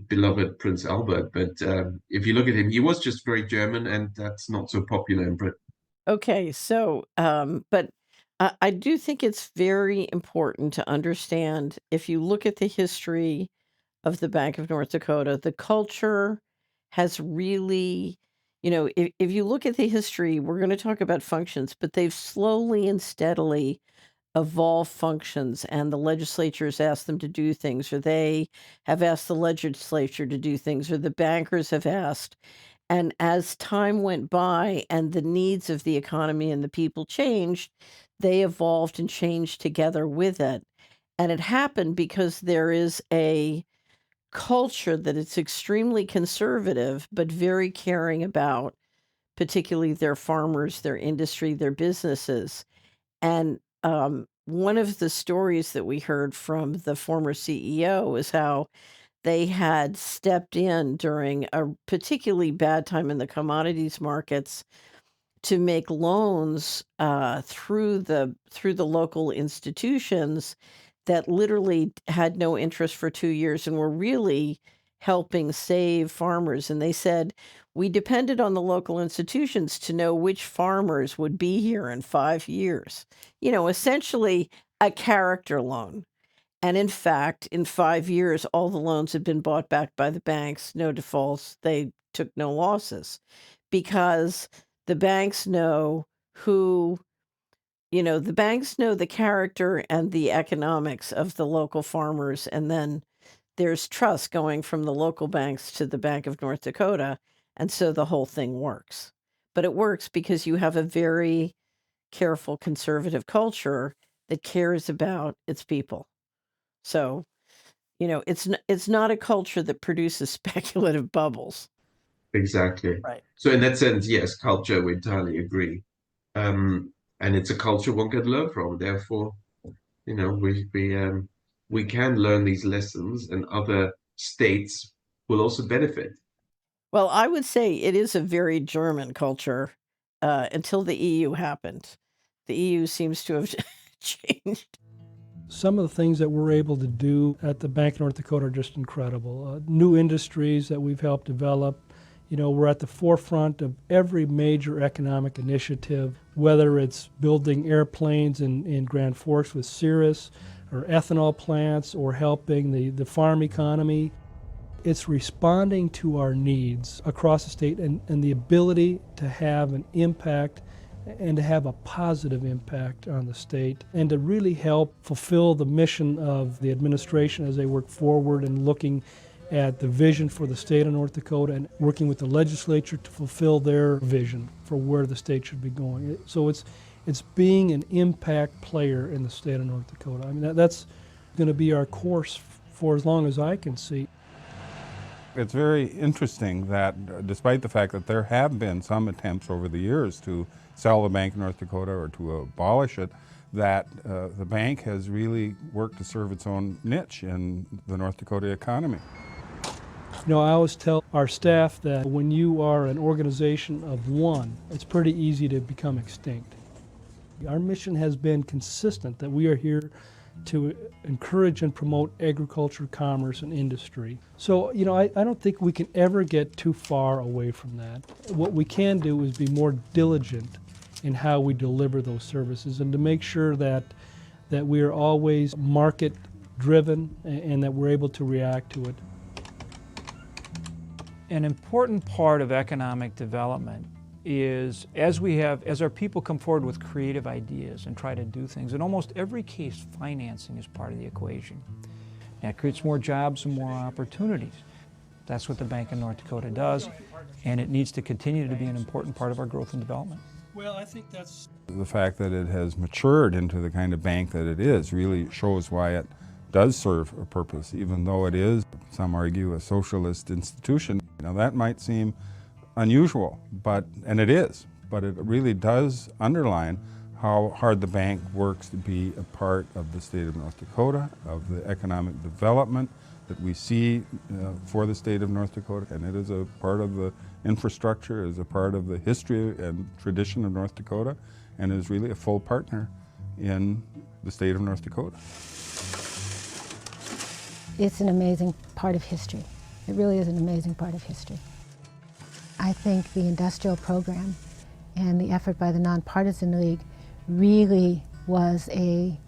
beloved Prince Albert. But if you look at him, he was just very German, and that's not so popular in Britain. Okay, so, but I do think it's very important to understand if you look at the history of the Bank of North Dakota, the culture has really, if you look at the history, we're going to talk about functions, but they've slowly and steadily evolved functions, and the legislatures asked them to do things, or they have asked the legislature to do things, or the bankers have asked. And as time went by and the needs of the economy and the people changed, they evolved and changed together with it. And it happened because there is a culture that it's extremely conservative, but very caring about, particularly their farmers, their industry, their businesses. And one of the stories that we heard from the former CEO is how they had stepped in during a particularly bad time in the commodities markets to make loans through the local institutions that literally had no interest for 2 years and were really helping save farmers. And they said we depended on the local institutions to know which farmers would be here in 5 years. Essentially a character loan. And in fact, in 5 years, all the loans had been bought back by the banks, no defaults. They took no losses because the banks know who, the banks know the character and the economics of the local farmers. And then there's trust going from the local banks to the Bank of North Dakota. And so the whole thing works. But it works because you have a very careful conservative culture that cares about its people. So, it's not a culture that produces speculative bubbles. Exactly. Right. So in that sense, yes, culture, we entirely agree. And it's a culture one can learn from. Therefore, we can learn these lessons, and other states will also benefit. Well, I would say it is a very German culture, until the EU happened. The EU seems to have changed. Some of the things that we're able to do at the Bank of North Dakota are just incredible. New industries that we've helped develop. We're at the forefront of every major economic initiative, whether it's building airplanes in Grand Forks with Cirrus, or ethanol plants, or helping the farm economy. It's responding to our needs across the state and the ability to have an impact and to have a positive impact on the state and to really help fulfill the mission of the administration as they work forward and looking at the vision for the state of North Dakota and working with the legislature to fulfill their vision for where the state should be going. So it's being an impact player in the state of North Dakota. I mean, that's going to be our course for as long as I can see. It's very interesting that despite the fact that there have been some attempts over the years to sell the Bank of North Dakota or to abolish it, that the bank has really worked to serve its own niche in the North Dakota economy. I always tell our staff that when you are an organization of one, it's pretty easy to become extinct. Our mission has been consistent, that we are here to encourage and promote agriculture, commerce, and industry. So, I don't think we can ever get too far away from that. What we can do is be more diligent in how we deliver those services and to make sure that we are always market driven and that we're able to react to it. An important part of economic development is as our people come forward with creative ideas and try to do things, in almost every case, financing is part of the equation. That creates more jobs and more opportunities. That's what the Bank of North Dakota does, and it needs to continue to be an important part of our growth and development. Well, I think that's... The fact that it has matured into the kind of bank that it is really shows why it does serve a purpose, even though it is, some argue, a socialist institution. Now that might seem unusual, and it is, but it really does underline how hard the bank works to be a part of the state of North Dakota, of the economic development that we see for the state of North Dakota, and it is a part of the infrastructure, is a part of the history and tradition of North Dakota, and is really a full partner in the state of North Dakota. It's an amazing part of history. It really is an amazing part of history. I think the industrial program and the effort by the Nonpartisan League really was a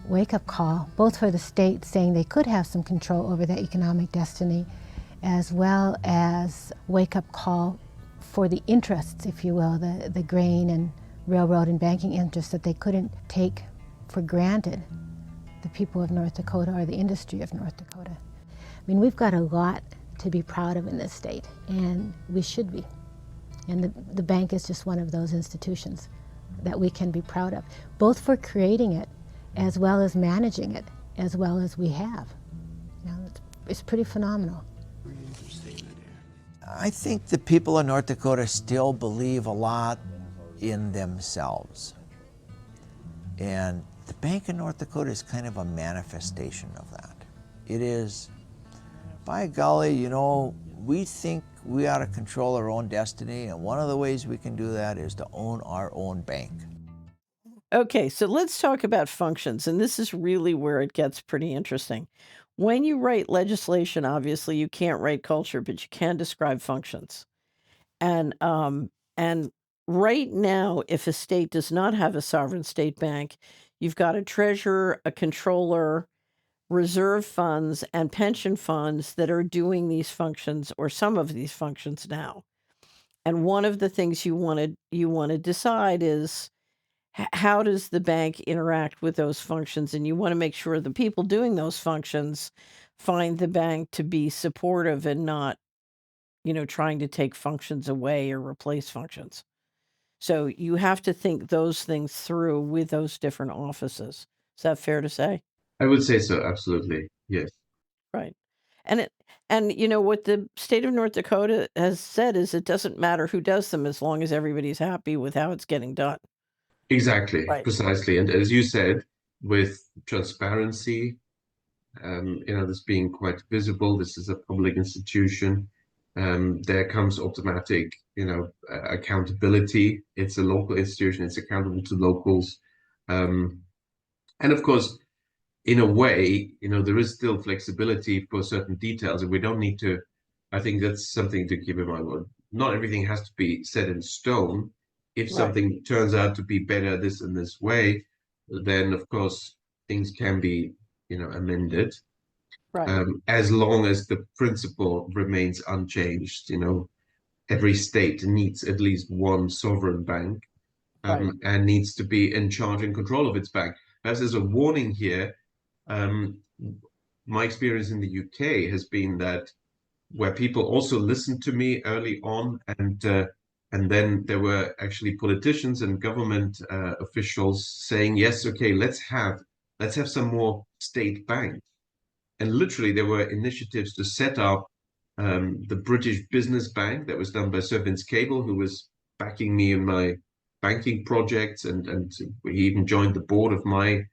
wake-up call, both for the state saying they could have some control over their economic destiny, as well as wake-up call for the interests, if you will, the grain and railroad and banking interests that they couldn't take for granted, the people of North Dakota or the industry of North Dakota. I mean, we've got a lot to be proud of in this state, and we should be. And the bank is just one of those institutions that we can be proud of, both for creating it as well as managing it as well as we have. It's pretty phenomenal. I think the people of North Dakota still believe a lot in themselves. And the Bank of North Dakota is kind of a manifestation of that. It is, by golly, we think we ought to control our own destiny, and one of the ways we can do that is to own our own bank. Okay, so let's talk about functions, and this is really where it gets pretty interesting. When you write legislation, obviously you can't write culture, but you can describe functions. And right now, if a state does not have a sovereign state bank, you've got a treasurer, a controller, reserve funds, and pension funds that are doing these functions or some of these functions now. And one of the things you want to decide is how does the bank interact with those functions? And you want to make sure the people doing those functions find the bank to be supportive and not, trying to take functions away or replace functions. So you have to think those things through with those different offices. Is that fair to say? I would say so, absolutely. Yes. Right. And what the state of North Dakota has said is it doesn't matter who does them as long as everybody's happy with how it's getting done. Exactly, Right. precisely. And as you said, with transparency, this being quite visible, this is a public institution. There comes automatic, accountability. It's a local institution. It's accountable to locals. And of course, in a way, there is still flexibility for certain details, and we don't need to, I think that's something to keep in mind. Well, not everything has to be set in stone. If Right. something turns out to be better this and this way, then of course things can be, amended. Right. As long as the principle remains unchanged. Every state needs at least one sovereign bank, Right. and needs to be in charge and control of its bank. As there's a warning here, my experience in the UK has been that where people also listened to me early on, and then there were actually politicians and government officials saying, yes, okay, let's have some more state banks. And literally there were initiatives to set up the British Business Bank that was done by Sir Vince Cable, who was backing me in my banking projects, and he even joined the board of my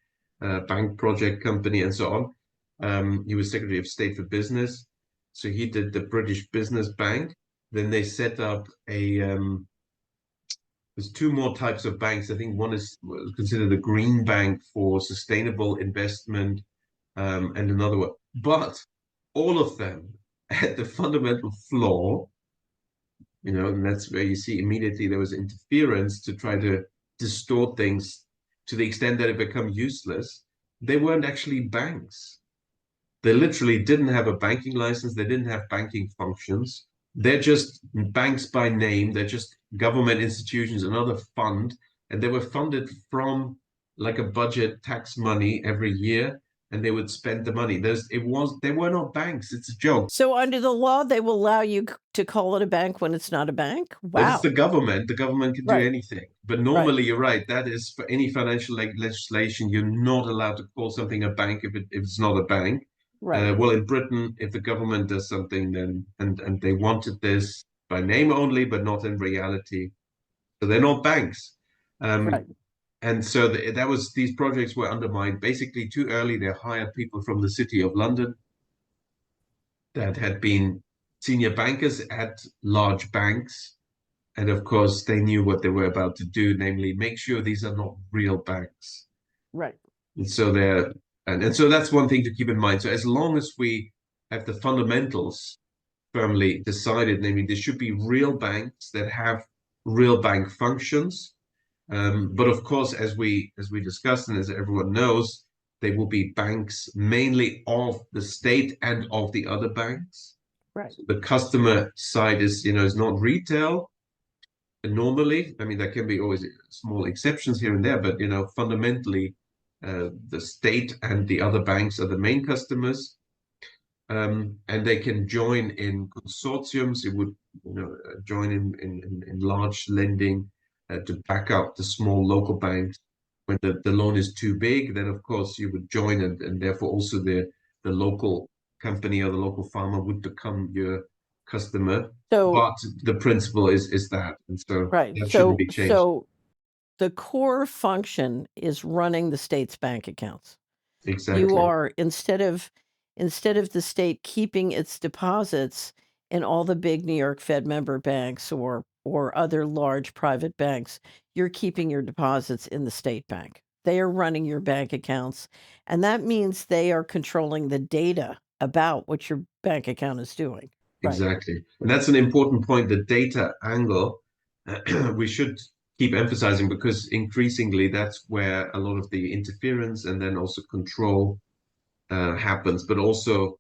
bank project company and so on. He was Secretary of State for Business. So he did the British Business Bank. Then they set up a there's two more types of banks. I think one is considered a green bank for sustainable investment, and another one. But all of them had the fundamental flaw, and that's where you see immediately there was interference to try to distort things to the extent that it become useless. They weren't actually banks. They literally didn't have a banking license. They didn't have banking functions. They're just banks by name. They're just government institutions, another fund, and they were funded from like a budget tax money every year, and they would spend the money. They were not banks. It's a joke. So under the law, they will allow you to call it a bank when it's not a bank? If it's Wow. the government can do Right. anything. But normally, you're right. That is for any financial legislation, you're not allowed to call something a bank if it's not a bank. Right. Well, in Britain, if the government does something, then and they wanted this by name only, but not in reality, so they're not banks. Right. And so these projects were undermined basically too early. They hired people from the City of London that had been senior bankers at large banks. And of course, they knew what they were about to do, namely make sure these are not real banks. Right. And so so that's one thing to keep in mind. So as long as we have the fundamentals firmly decided, namely there should be real banks that have real bank functions. But of course, as we discussed and as everyone knows, they will be banks mainly of the state and of the other banks. Right. So the customer side is not retail. And normally, I mean, there can be always small exceptions here and there, but fundamentally, the state and the other banks are the main customers, and they can join in consortiums. It would, join in large lending to back up the small local banks. When the loan is too big, then of course you would join, and therefore also the local company or the local farmer would become your customer. So But the principle is that, and so right. that shouldn't be changed. So the core function is running the state's bank accounts. Exactly. You are instead of the state keeping its deposits in all the big New York Fed member banks or other large private banks, you're keeping your deposits in the state bank. They are running your bank accounts, and that means they are controlling the data about what your bank account is doing. Right. Exactly. And that's an important point, the data angle. We should keep emphasizing, because increasingly that's where a lot of the interference and then also control happens, but also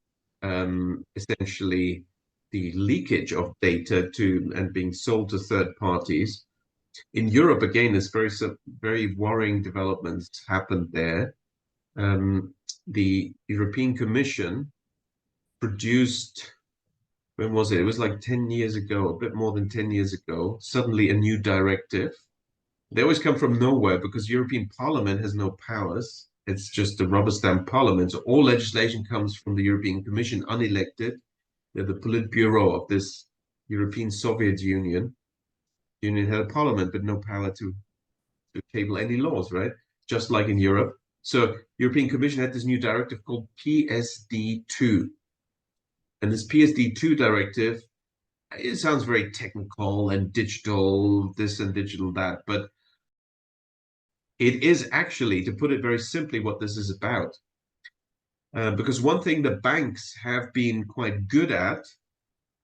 essentially the leakage of data to and being sold to third parties. In Europe, again, there's very worrying developments happened there. The European Commission produced, when was it? It was like 10 years ago, a bit more than 10 years ago, suddenly a new directive. They always come from nowhere because European Parliament has no powers. It's just a rubber stamp parliament. So all legislation comes from the European Commission, unelected. They're the Politburo of this European Soviet Union. Union had a parliament, but no power to table any laws, right? Just like in Europe. So European Commission had this new directive called PSD2. And this PSD2 directive, it sounds very technical and digital, this and digital that, but it is actually, to put it very simply, what this is about. Because one thing the banks have been quite good at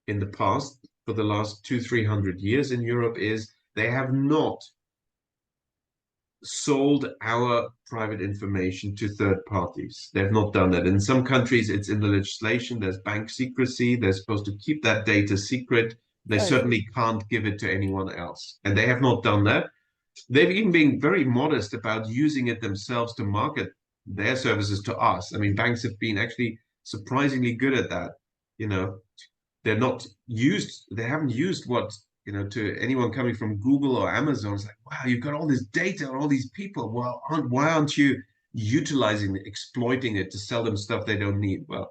in the past, for the last 200-300 years in Europe, is they have not sold our private information to third parties. They've not done that. In some countries, it's in the legislation. There's bank secrecy. They're supposed to keep that data secret. They certainly can't give it to anyone else. And they have not done that. They've even been very modest about using it themselves to market their services to us. I mean, banks have been actually surprisingly good at that. They haven't used what, to anyone coming from Google or Amazon. It's like, wow, you've got all this data on all these people. Well, why aren't you utilizing it, exploiting it to sell them stuff they don't need? Well,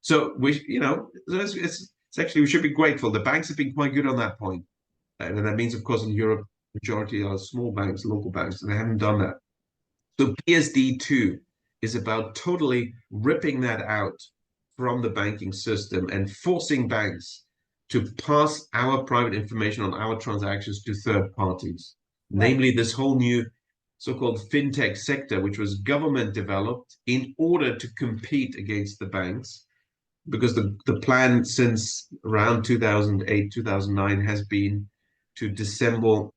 so it's actually, we should be grateful. The banks have been quite good on that point. And that means, of course, in Europe, majority are small banks, local banks, and they haven't done that. So PSD2 is about totally ripping that out from the banking system and forcing banks to pass our private information on our transactions to third parties. namely this whole new so-called fintech sector, which was government developed in order to compete against the banks. Because the plan since around 2008, 2009 has been to dismember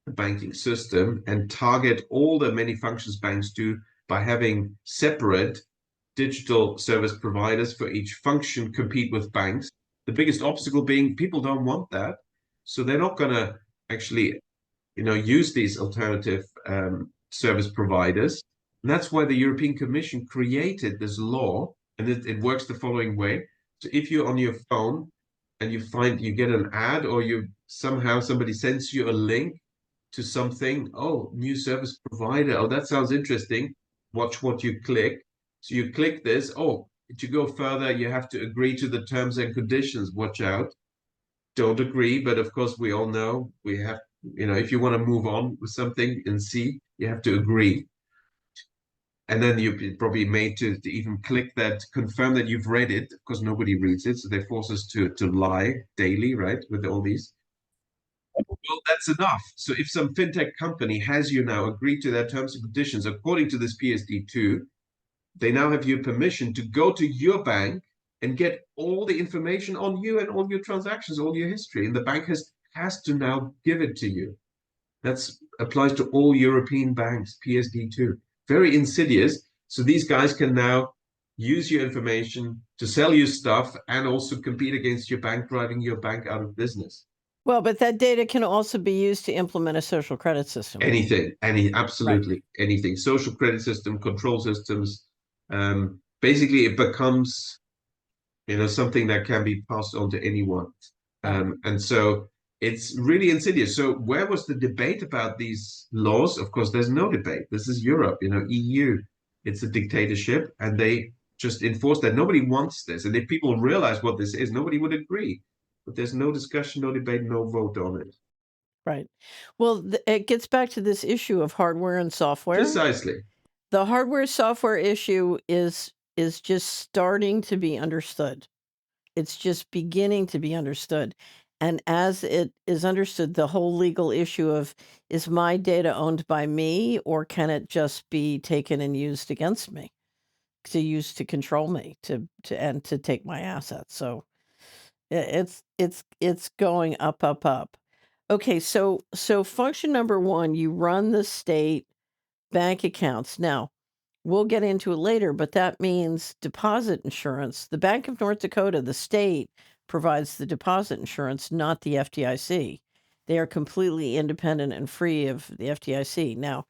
the banking system and target all the many functions banks do by having separate digital service providers for each function compete with banks. The biggest obstacle being people don't want that. So they're not going to actually, use these alternative service providers. And that's why the European Commission created this law, and it works the following way. So if you're on your phone and you get an ad, or somehow somebody sends you a link to something, oh, new service provider, oh, that sounds interesting. Watch what you click. So you click this, oh, to go further, you have to agree to the terms and conditions. Watch out. Don't agree, but of course we all know we have, if you want to move on with something and see, you have to agree. And then you're probably made to even click that, confirm that you've read it, because nobody reads it. So they force us to lie daily, right, with all these. Well, that's enough. So if some fintech company has you now agreed to their terms and conditions according to this PSD2, they now have your permission to go to your bank and get all the information on you and all your transactions, all your history. And the bank has to now give it to you. That applies to all European banks, PSD2. Very insidious. So these guys can now use your information to sell you stuff and also compete against your bank, driving your bank out of business. Well, but that data can also be used to implement a social credit system. Anything, absolutely anything. Social credit system, control systems. Basically, it becomes, something that can be passed on to anyone. And so it's really insidious. So where was the debate about these laws? Of course, there's no debate. This is Europe, EU. It's a dictatorship, and they just enforce that. Nobody wants this. And if people realize what this is, nobody would agree. But there's no discussion, no debate, no vote on it. Right. Well, it gets back to this issue of hardware and software. Precisely. The hardware-software issue is just starting to be understood. It's just beginning to be understood. And as it is understood, the whole legal issue of, is my data owned by me, or can it just be taken and used against me, to control me, and to take my assets? So it's going up, up, up. Okay, so function number 1, you run the state bank accounts. Now, we'll get into it later, but that means deposit insurance. The Bank of North Dakota, the state, provides the deposit insurance, not the FDIC. They are completely independent and free of the FDIC. Now,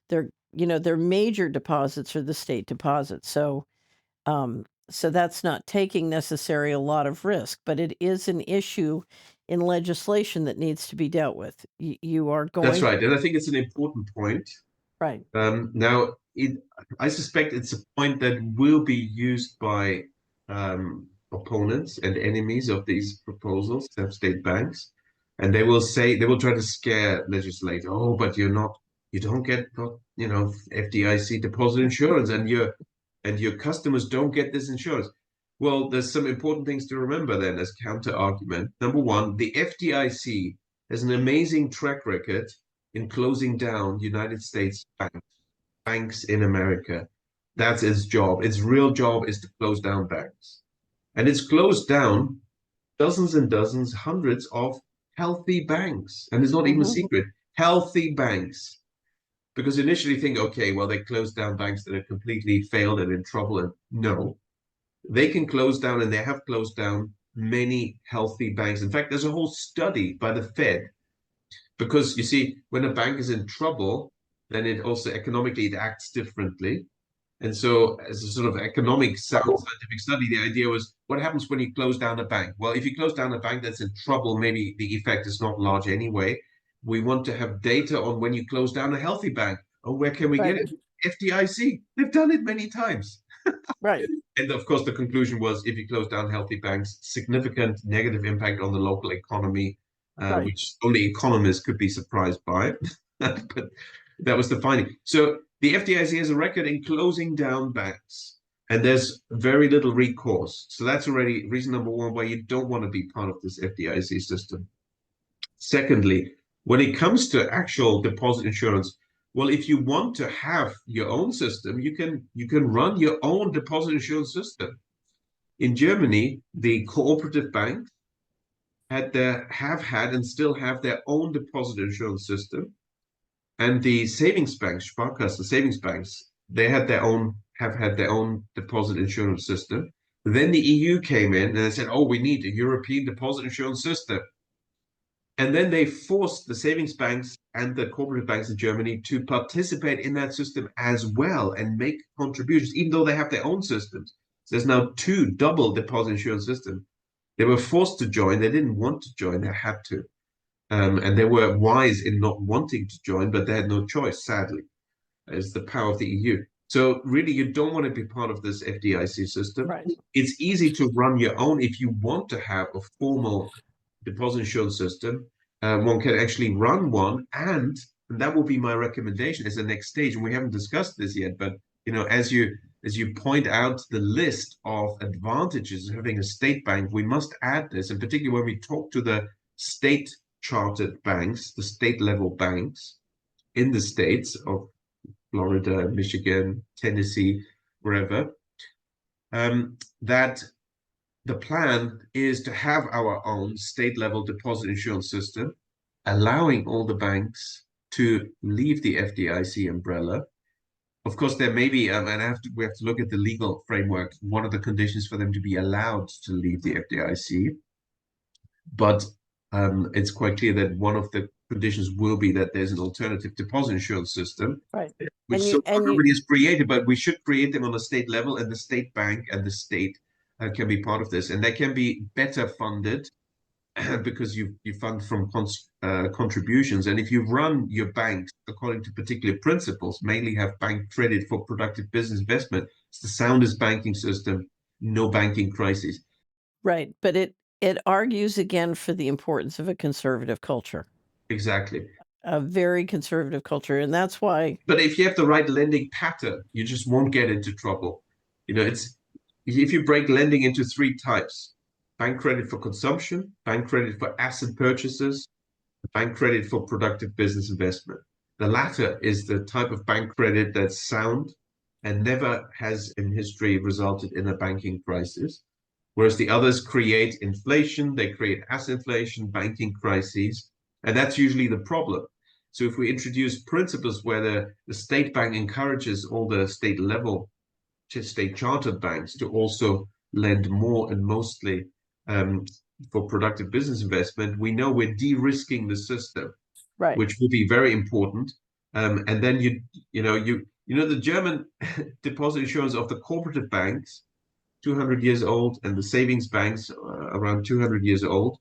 their major deposits are the state deposits. So that's not taking necessarily a lot of risk, but it is an issue in legislation that needs to be dealt with. You are going. That's right, and I think it's an important point. Right. Now, I suspect it's a point that will be used by opponents and enemies of these proposals, state banks, and they will try to scare legislators. Oh, but you don't get FDIC deposit insurance, and your customers don't get this insurance. Well, there's some important things to remember then as counter argument. Number one, the FDIC has an amazing track record in closing down United States banks in America. That's its job. Its real job is to close down banks. And it's closed down dozens and dozens, hundreds of healthy banks. And it's not even a secret. Healthy banks. Because initially you think, okay, well, they closed down banks that are completely failed and in trouble. And no, they can close down, and they have closed down many healthy banks. In fact, there's a whole study by the Fed. Because you see, when a bank is in trouble, then it also economically it acts differently. And so as a sort of economic scientific study, the idea was, what happens when you close down a bank? Well, if you close down a bank that's in trouble, maybe the effect is not large anyway. We want to have data on when you close down a healthy bank. Oh, where can we get it? FDIC. They've done it many times. Right. And of course, the conclusion was, if you close down healthy banks, significant negative impact on the local economy, which only economists could be surprised by. But that was the finding. So the FDIC has a record in closing down banks, and there's very little recourse. So that's already reason number one why you don't want to be part of this FDIC system. Secondly, When it comes to actual deposit insurance, well, if you want to have your own system, you can run your own deposit insurance system. In Germany, the cooperative banks have had and still have their own deposit insurance system, and the savings banks, Sparkassen savings banks, have had their own deposit insurance system. Then the EU came in and they said, "Oh, we need a European deposit insurance system." And then they forced the savings banks and the cooperative banks in Germany to participate in that system as well and make contributions, even though they have their own systems. So there's now two double deposit insurance systems. They were forced to join. They didn't want to join. They had to. And they were wise in not wanting to join, but they had no choice, sadly. Is the power of the EU. So really, you don't want to be part of this FDIC system. Right. It's easy to run your own if you want to have a formal deposit insurance system. One can actually run one, and that will be my recommendation as the next stage. And we haven't discussed this yet, but as you point out the list of advantages of having a state bank, we must add this, and particularly when we talk to the state chartered banks, the state level banks in the states of Florida, Michigan, Tennessee, wherever, that the plan is to have our own state-level deposit insurance system, allowing all the banks to leave the FDIC umbrella. Of course, there may be, and we have to look at the legal framework. One of the conditions for them to be allowed to leave the FDIC, but it's quite clear that one of the conditions will be that there's an alternative deposit insurance system, Right. which so far nobody has created, but we should create them on a state level, and the state bank and the state can be part of this, and they can be better funded because you fund from contributions, and if you run your banks according to particular principles, mainly have bank credit for productive business investment, it's the soundest banking system, no banking crisis. Right, but it argues again for the importance of a conservative culture. Exactly. A very conservative culture, and that's why. But if you have the right lending pattern, you just won't get into trouble. It's if you break lending into three types: bank credit for consumption, bank credit for asset purchases, bank credit for productive business investment. The latter is the type of bank credit that's sound and never has in history resulted in a banking crisis. Whereas the others create inflation, they create asset inflation, banking crises, and that's usually the problem. So if we introduce principles where the state bank encourages all the state level, state chartered banks to also lend more and mostly for productive business investment, we know we're de-risking the system, right, which will be very important. And then the German deposit insurance of the cooperative banks, 200 years old, and the savings banks around 200 years old.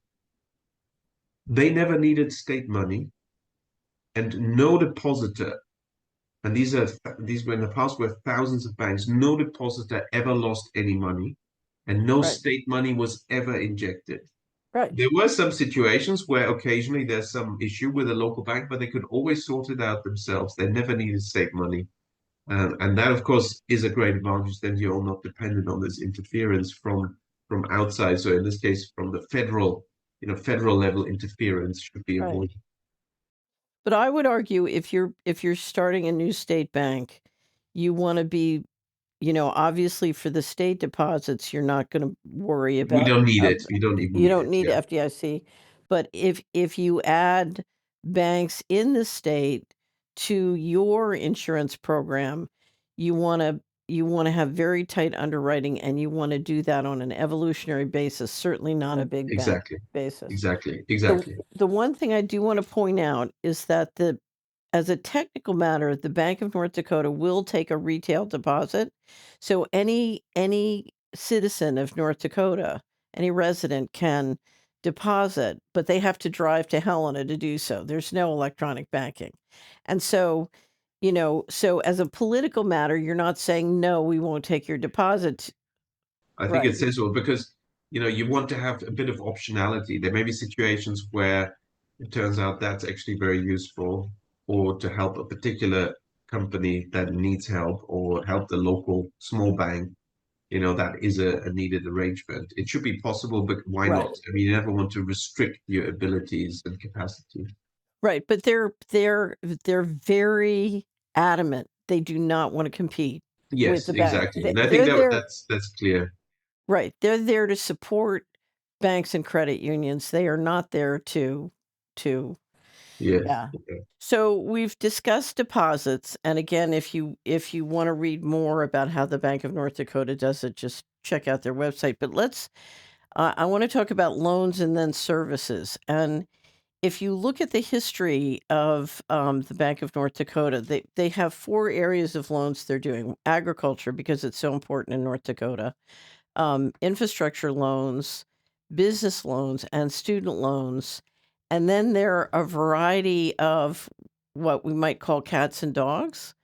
They never needed state money, and no depositor, and these were in the past were thousands of banks, no depositor ever lost any money, and no state money was ever injected. Right. There were some situations where occasionally there's some issue with a local bank, but they could always sort it out themselves. They never needed state money. And that, of course, is a great advantage. Then you're not dependent on this interference from outside. So in this case, from the federal level interference should be avoided. But I would argue if you're starting a new state bank, you want to be, obviously for the state deposits, you're not going to worry about. We don't need it. You don't need it, FDIC. But if you add banks in the state to your insurance program, you want to have very tight underwriting, and you want to do that on an evolutionary basis, certainly not a big bank basis. Exactly. The one thing I do want to point out is that as a technical matter, the Bank of North Dakota will take a retail deposit. So any citizen of North Dakota, any resident can deposit, but they have to drive to Helena to do so. There's no electronic banking. And so, so as a political matter, you're not saying, no, we won't take your deposit. I think it's sensible because, you want to have a bit of optionality. There may be situations where it turns out that's actually very useful, or to help a particular company that needs help, or help the local small bank, that is a needed arrangement. It should be possible, but why not? I mean, you never want to restrict your abilities and capacity. Right, but they're very adamant. They do not want to compete with Yes, the bank. exactly. And I think They're that there, that's clear. right? They're there to support banks and credit unions. They are not there to Yes. yeah. So we've discussed deposits, and again, if you want to read more about how the Bank of North Dakota does it, just check out their website. But I want to talk about loans and then services. And if you look at the history of the Bank of North Dakota, they have four areas of loans they're doing: agriculture, because it's so important in North Dakota, infrastructure loans, business loans, and student loans. And then there are a variety of what we might call cats and dogs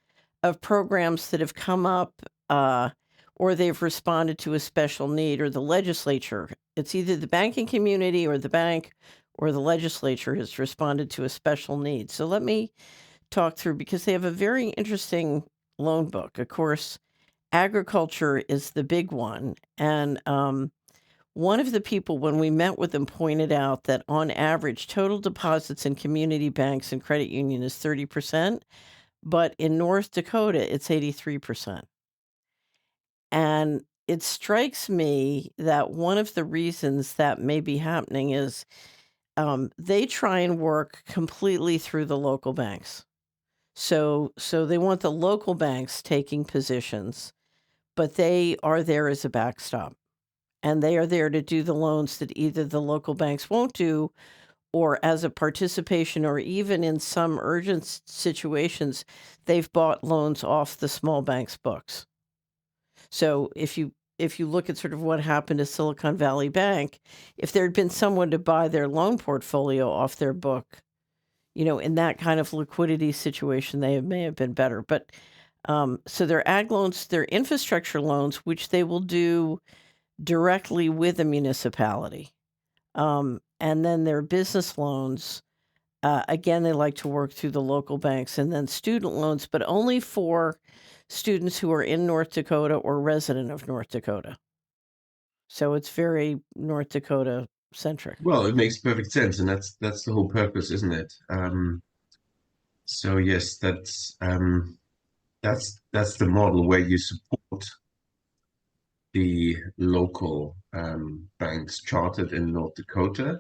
of programs that have come up, or they've responded to a special need, or the legislature. It's either the banking community or the bank or the legislature has responded to a special need. So let me talk through, because they have a very interesting loan book. Of course, agriculture is the big one. And one of the people, when we met with them, pointed out that on average, total deposits in community banks and credit union is 30%, but in North Dakota, it's 83%. And it strikes me that one of the reasons that may be happening is they try and work completely through the local banks. So they want the local banks taking positions, but they are there as a backstop. And they are there to do the loans that either the local banks won't do, or as a participation, or even in some urgent situations, they've bought loans off the small banks' books. So if you look at sort of what happened to Silicon Valley Bank, if there had been someone to buy their loan portfolio off their book, in that kind of liquidity situation, may have been better. But so their ag loans, their infrastructure loans, which they will do directly with a municipality. And then their business loans, again, they like to work through the local banks, and then student loans, but only for students who are in North Dakota or resident of North Dakota. So it's very North Dakota centric. Well, it makes perfect sense, and that's the whole purpose, isn't it? So yes, that's the model where you support the local banks chartered in North Dakota,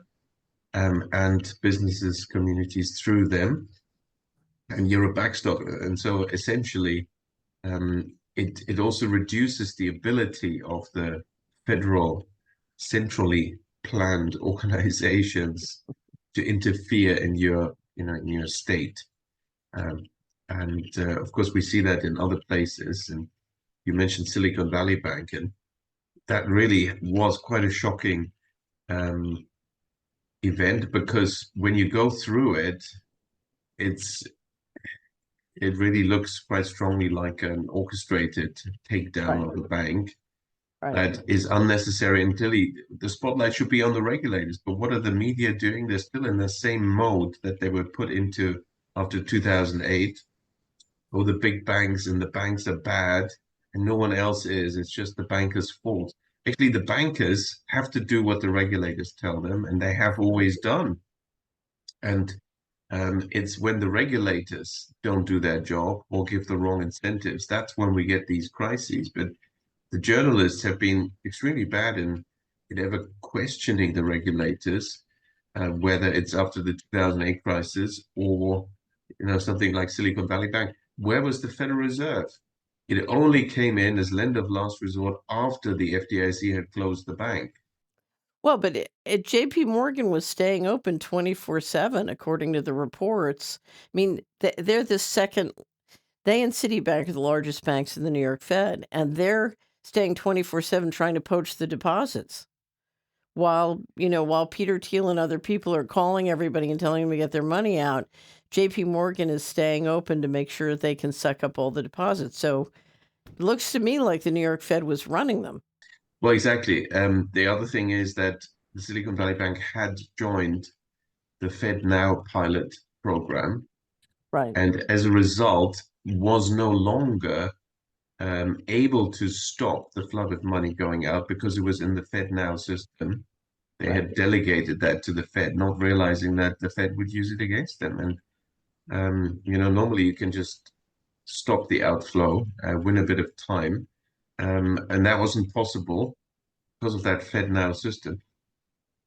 and businesses, communities through them, and you're a backstop. And so essentially, it also reduces the ability of the federal, centrally planned organizations to interfere in your state. And of course, we see that in other places. And you mentioned Silicon Valley Bank, and that really was quite a shocking event, because when you go through it, it really looks quite strongly like an orchestrated takedown Right. of the bank Right. that is unnecessary. Until the spotlight should be on the regulators. But what are the media doing? They're still in the same mode that they were put into after 2008. Oh, the big banks and the banks are bad, and no one else is. It's just the bankers' fault. Actually, the bankers have to do what the regulators tell them, and they have always done. And it's when the regulators don't do their job or give the wrong incentives, that's when we get these crises. But the journalists have been extremely bad in ever questioning the regulators, whether it's after the 2008 crisis or something like Silicon Valley Bank. Where was the Federal Reserve? It only came in as lender of last resort after the FDIC had closed the bank. Well, but JP Morgan was staying open 24/7, according to the reports. I mean, they're the second, they and Citibank are the largest banks in the New York Fed, and they're staying 24/7 trying to poach the deposits. While Peter Thiel and other people are calling everybody and telling them to get their money out, JP Morgan is staying open to make sure they can suck up all the deposits. So it looks to me like the New York Fed was running them. Well, exactly. The other thing is that the Silicon Valley Bank had joined the Fed Now pilot program, Right. and as a result, was no longer able to stop the flood of money going out because it was in the Fed Now system. They Right. had delegated that to the Fed, not realizing that the Fed would use it against them. And normally you can just stop the outflow, win a bit of time, and that wasn't possible because of that Fed now system.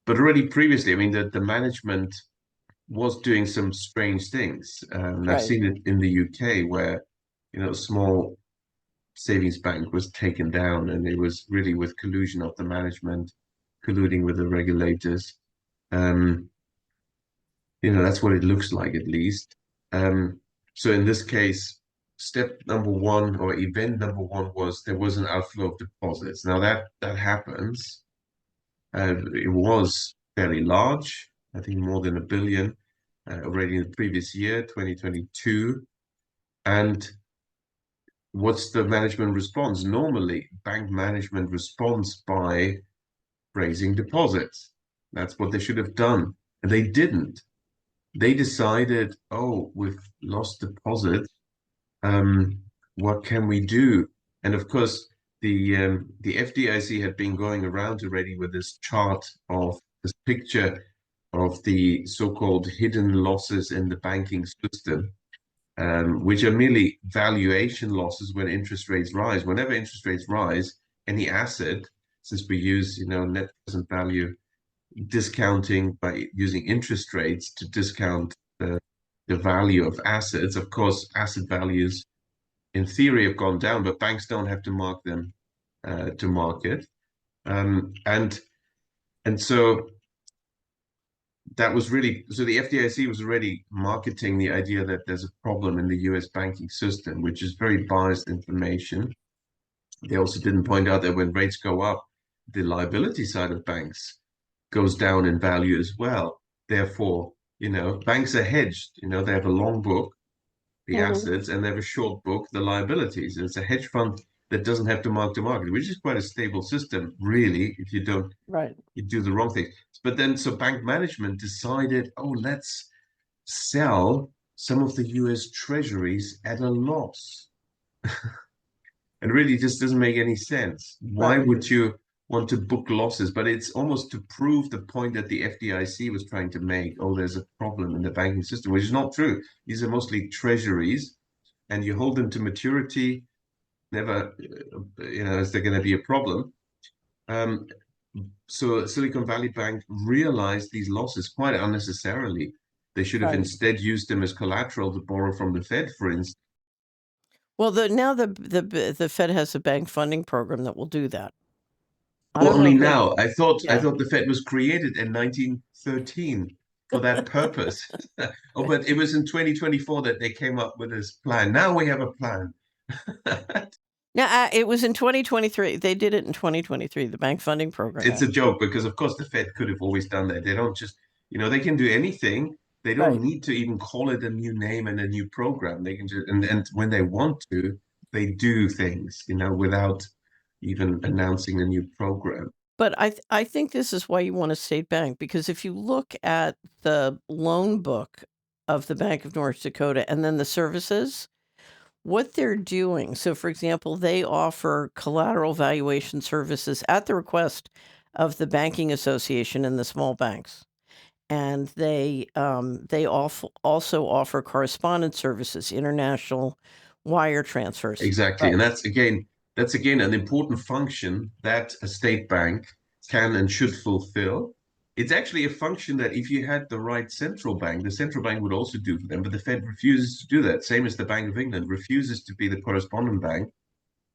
But already previously, I mean, the management was doing some strange things. I've Right. seen it in the UK where, a small savings bank was taken down, and it was really with collusion of the management, colluding with the regulators. Um, that's what it looks like at least. So in this case, step number one or event number one was there was an outflow of deposits. Now that happens. It was fairly large, I think more than 1 billion already in the previous year, 2022. And what's the management response? Normally, bank management responds by raising deposits. That's what they should have done. And they didn't. They decided, oh, we've lost deposits. What can we do? And of course, the FDIC had been going around already with this chart of this picture of the so-called hidden losses in the banking system, which are merely valuation losses when interest rates rise. Whenever interest rates rise, any asset, since we use, net present value discounting by using interest rates to discount the value of assets. Of course, asset values in theory have gone down, but banks don't have to mark them to market. And so that was really, so the FDIC was already marketing the idea that there's a problem in the US banking system, which is very biased information. They also didn't point out that when rates go up, the liability side of banks goes down in value as well. Therefore, banks are hedged. They have a long book, the Hmm. assets, and they have a short book, the liabilities. And it's a hedge fund that doesn't have to mark to market, which is quite a stable system, really, if you don't Right. you do the wrong thing. But then, so bank management decided, oh, let's sell some of the US treasuries at a loss. And really just doesn't make any sense. Why Right. would you want to book losses? But it's almost to prove the point that the FDIC was trying to make. Oh, there's a problem in the banking system, which is not true. These are mostly treasuries, and you hold them to maturity. Never, is there going to be a problem? Um, so Silicon Valley Bank realized these losses quite unnecessarily. They should have Right. instead used them as collateral to borrow from the Fed, for instance. Well, the Fed has a bank funding program that will do that. I Well, don't know only if they. now. I Yeah. thought the Fed was created in 1913 for that purpose. Oh, but it was in 2024 that they came up with this plan. Now we have a plan. Yeah, it was in 2023. They did it in 2023, the bank funding program. It's a joke because, of course, the Fed could have always done that. They don't just, they can do anything. They don't Right. need to even call it a new name and a new program. They can just, and when they want to, they do things, without even announcing a new program. But I think this is why you want a state bank, because if you look at the loan book of the Bank of North Dakota and then the services, what they're doing. So, for example, they offer collateral valuation services at the request of the banking association and the small banks. And they also offer correspondent services, international wire transfers. Exactly. Right. And that's again an important function that a state bank can and should fulfill. It's actually a function that if you had the right central bank, the central bank would also do for them, but the Fed refuses to do that. Same as the Bank of England refuses to be the correspondent bank.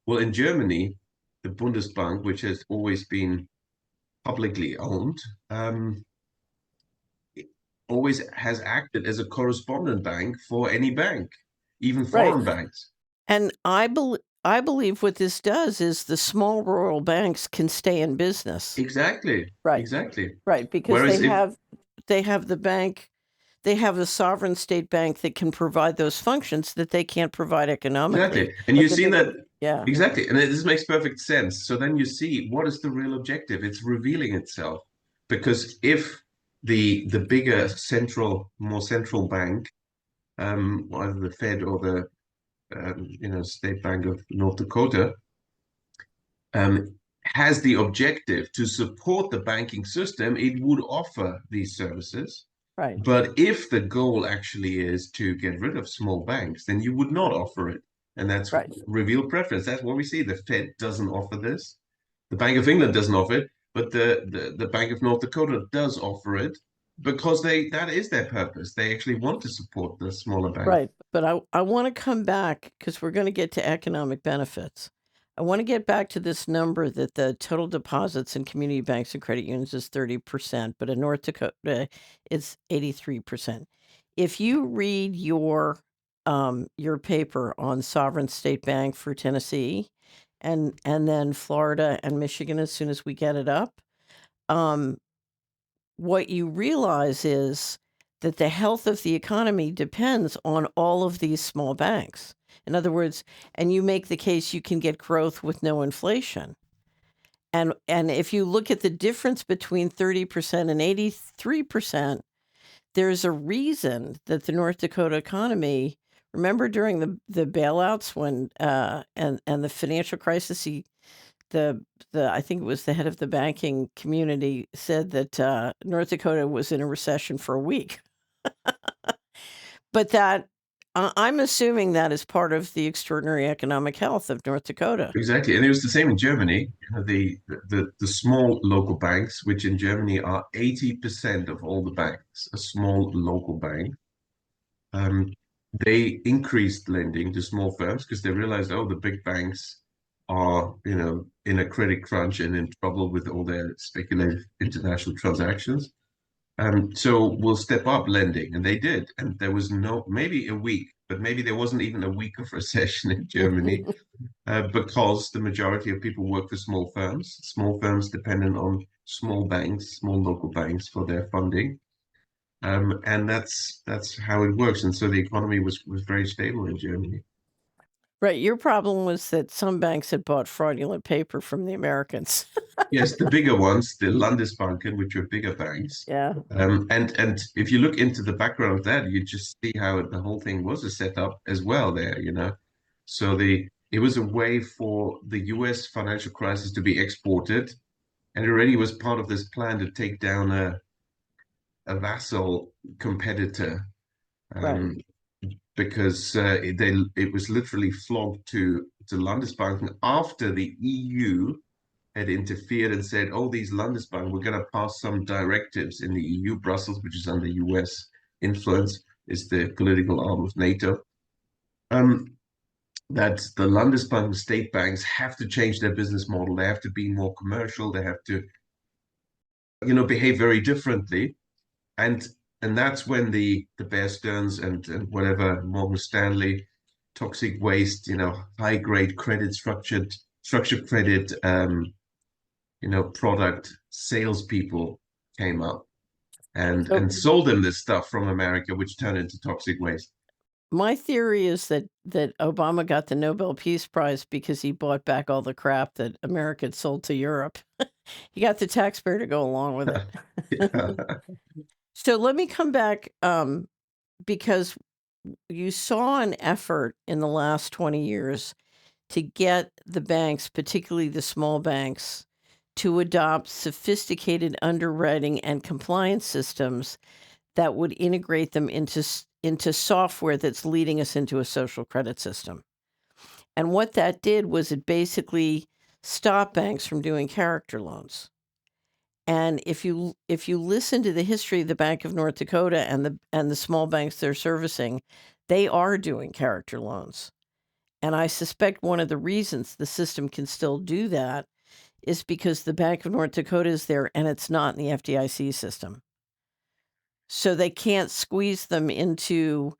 Well, in Germany, the Bundesbank, which has always been publicly owned, always has acted as a correspondent bank for any bank, even Right. foreign banks. And I believe what this does is the small rural banks can stay in business. Exactly. Right. Exactly. Right, because Whereas if they have the bank, they have a sovereign state bank that can provide those functions that they can't provide economically. Exactly. And Like you've seen that yeah. exactly. And this makes perfect sense. So then you see what is the real objective? It's revealing itself. Because if the bigger more central bank, either the Fed or the State Bank of North Dakota, has the objective to support the banking system, it would offer these services. Right. But if the goal actually is to get rid of small banks, then you would not offer it. And that's Right. revealed preference. That's what we see. The Fed doesn't offer this. The Bank of England doesn't offer it, but the Bank of North Dakota does offer it because that is their purpose. They actually want to support the smaller banks. Right. But I want to come back because we're going to get to economic benefits. I want to get back to this number that the total deposits in community banks and credit unions is 30%, but in North Dakota, it's 83%. If you read your paper on sovereign state bank for Tennessee and then Florida and Michigan as soon as we get it up, what you realize is that the health of the economy depends on all of these small banks. In other words, and you make the case you can get growth with no inflation. And if you look at the difference between 30% and 83%, there's a reason that the North Dakota economy, remember during the bailouts when and the financial crisis, I think it was the head of the banking community said that North Dakota was in a recession for a week. But that I'm assuming that is part of the extraordinary economic health of North Dakota. Exactly, and it was the same in Germany. The small local banks, which in Germany are 80% of all the banks, a small local bank, they increased lending to small firms because they realized, oh, the big banks are, in a credit crunch and in trouble with all their speculative international transactions. So we'll step up lending, and they did. And there was maybe a week, but maybe there wasn't even a week of recession in Germany because the majority of people work for small firms dependent on small banks, small local banks for their funding. And that's how it works. And so the economy was very stable in Germany. Right. Your problem was that some banks had bought fraudulent paper from the Americans. Yes, the bigger ones, the Landesbanken, which are bigger banks. Yeah. And if you look into the background of that, you just see how the whole thing was a setup as well there, So it was a way for the US financial crisis to be exported, and it already was part of this plan to take down a vassal competitor. Right. Because it was literally flogged to Landesbanken after the EU had interfered and said, oh, these Landesbanken, we're going to pass some directives in the EU. Brussels, which is under US influence, is the political arm of NATO, that the Landesbanken state banks have to change their business model. They have to be more commercial. They have to, behave very differently. And that's when the Bear Stearns and whatever, Morgan Stanley, toxic waste, high grade credit, structured credit, product salespeople came up and sold them this stuff from America, which turned into toxic waste. My theory is that Obama got the Nobel Peace Prize because he bought back all the crap that America had sold to Europe. He got the taxpayer to go along with it. So let me come back because you saw an effort in the last 20 years to get the banks, particularly the small banks, to adopt sophisticated underwriting and compliance systems that would integrate them into software that's leading us into a social credit system. And what that did was it basically stopped banks from doing character loans. And if you listen to the history of the Bank of North Dakota and the small banks they're servicing, they are doing character loans. And I suspect one of the reasons the system can still do that is because the Bank of North Dakota is there and it's not in the FDIC system. So they can't squeeze them into,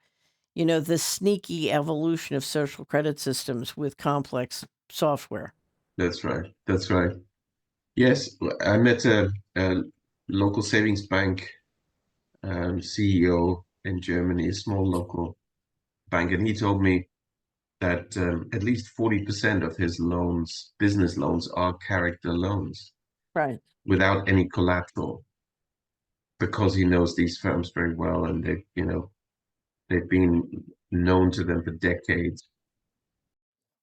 the sneaky evolution of social credit systems with complex software. That's right. That's right. Yes, I met a local savings bank CEO in Germany, a small local bank, and he told me that at least 40% of his loans, business loans, are character loans, right, without any collateral, because he knows these firms very well, and they've been known to them for decades.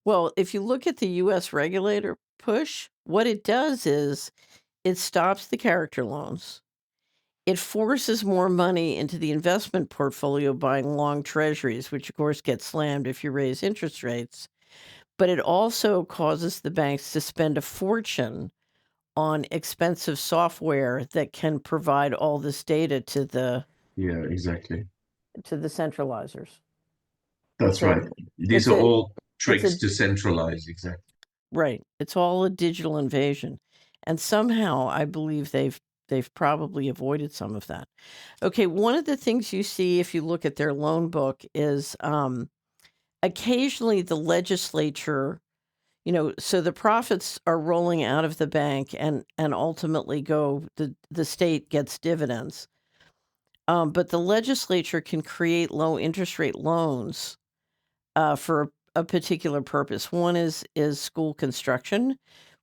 Well, if you look at the U.S. regulator push, what it does is it stops the character loans. It forces more money into the investment portfolio buying long treasuries, which of course gets slammed if you raise interest rates. But it also causes the banks to spend a fortune on expensive software that can provide all this data to the Yeah, exactly. centralizers. That's It's a right. These it's are a all it's tricks a to centralize, exactly. right. It's all a digital invasion. And somehow I believe they've probably avoided some of that. Okay, one of the things you see if you look at their loan book is occasionally the legislature, so the profits are rolling out of the bank and ultimately the state gets dividends. But the legislature can create low interest rate loans for a particular purpose. One is school construction,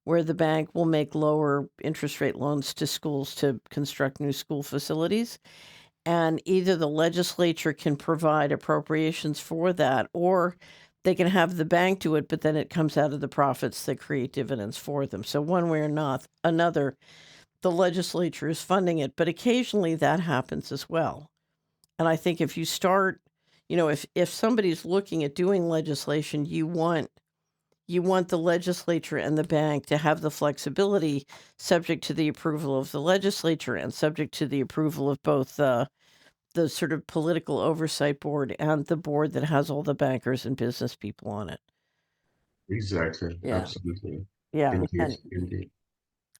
where the bank will make lower interest rate loans to schools to construct new school facilities. And either the legislature can provide appropriations for that, or they can have the bank do it, but then it comes out of the profits that create dividends for them. So one way or not another, the legislature is funding it, but occasionally that happens as well. And I think if you start, if somebody's looking at doing legislation, you want the legislature and the bank to have the flexibility subject to the approval of the legislature and subject to the approval of both the sort of political oversight board and the board that has all the bankers and business people on it. Exactly. Yeah. Absolutely. Yeah. Indeed. And Indeed.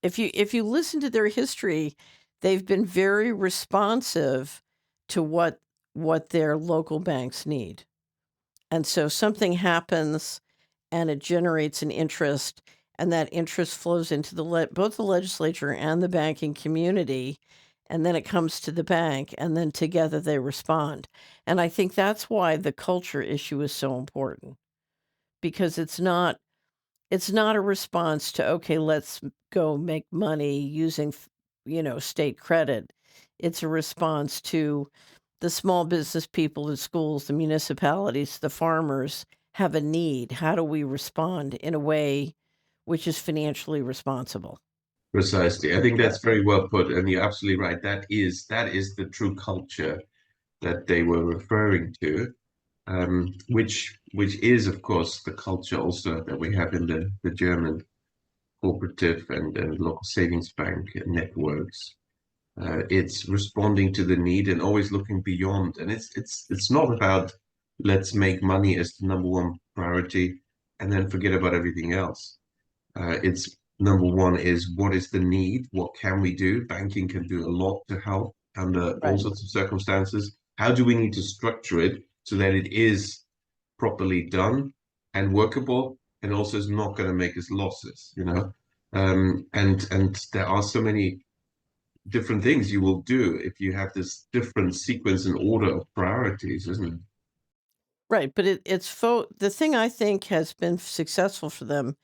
if you listen to their history, they've been very responsive to what their local banks need. And so something happens and it generates an interest, and that interest flows into both the legislature and the banking community, and then it comes to the bank, and then together they respond. And I think that's why the culture issue is so important, because it's not a response to, okay, let's go make money using, state credit. It's a response to the small business people, the schools, the municipalities, the farmers have a need. How do we respond in a way which is financially responsible? Precisely. I think that's very well put, and you're absolutely right. That is the true culture that they were referring to, which is, of course, the culture also that we have in the German cooperative and local savings bank networks. It's responding to the need and always looking beyond. And it's not about let's make money as the number one priority and then forget about everything else. It's number one is what is the need? What can we do? Banking can do a lot to help under all Right. sorts of circumstances. How do we need to structure it so that it is properly done and workable, and also is not going to make us losses, and there are so many different things you will do if you have this different sequence and order of priorities, isn't it? Right. But the thing I think has been successful for them,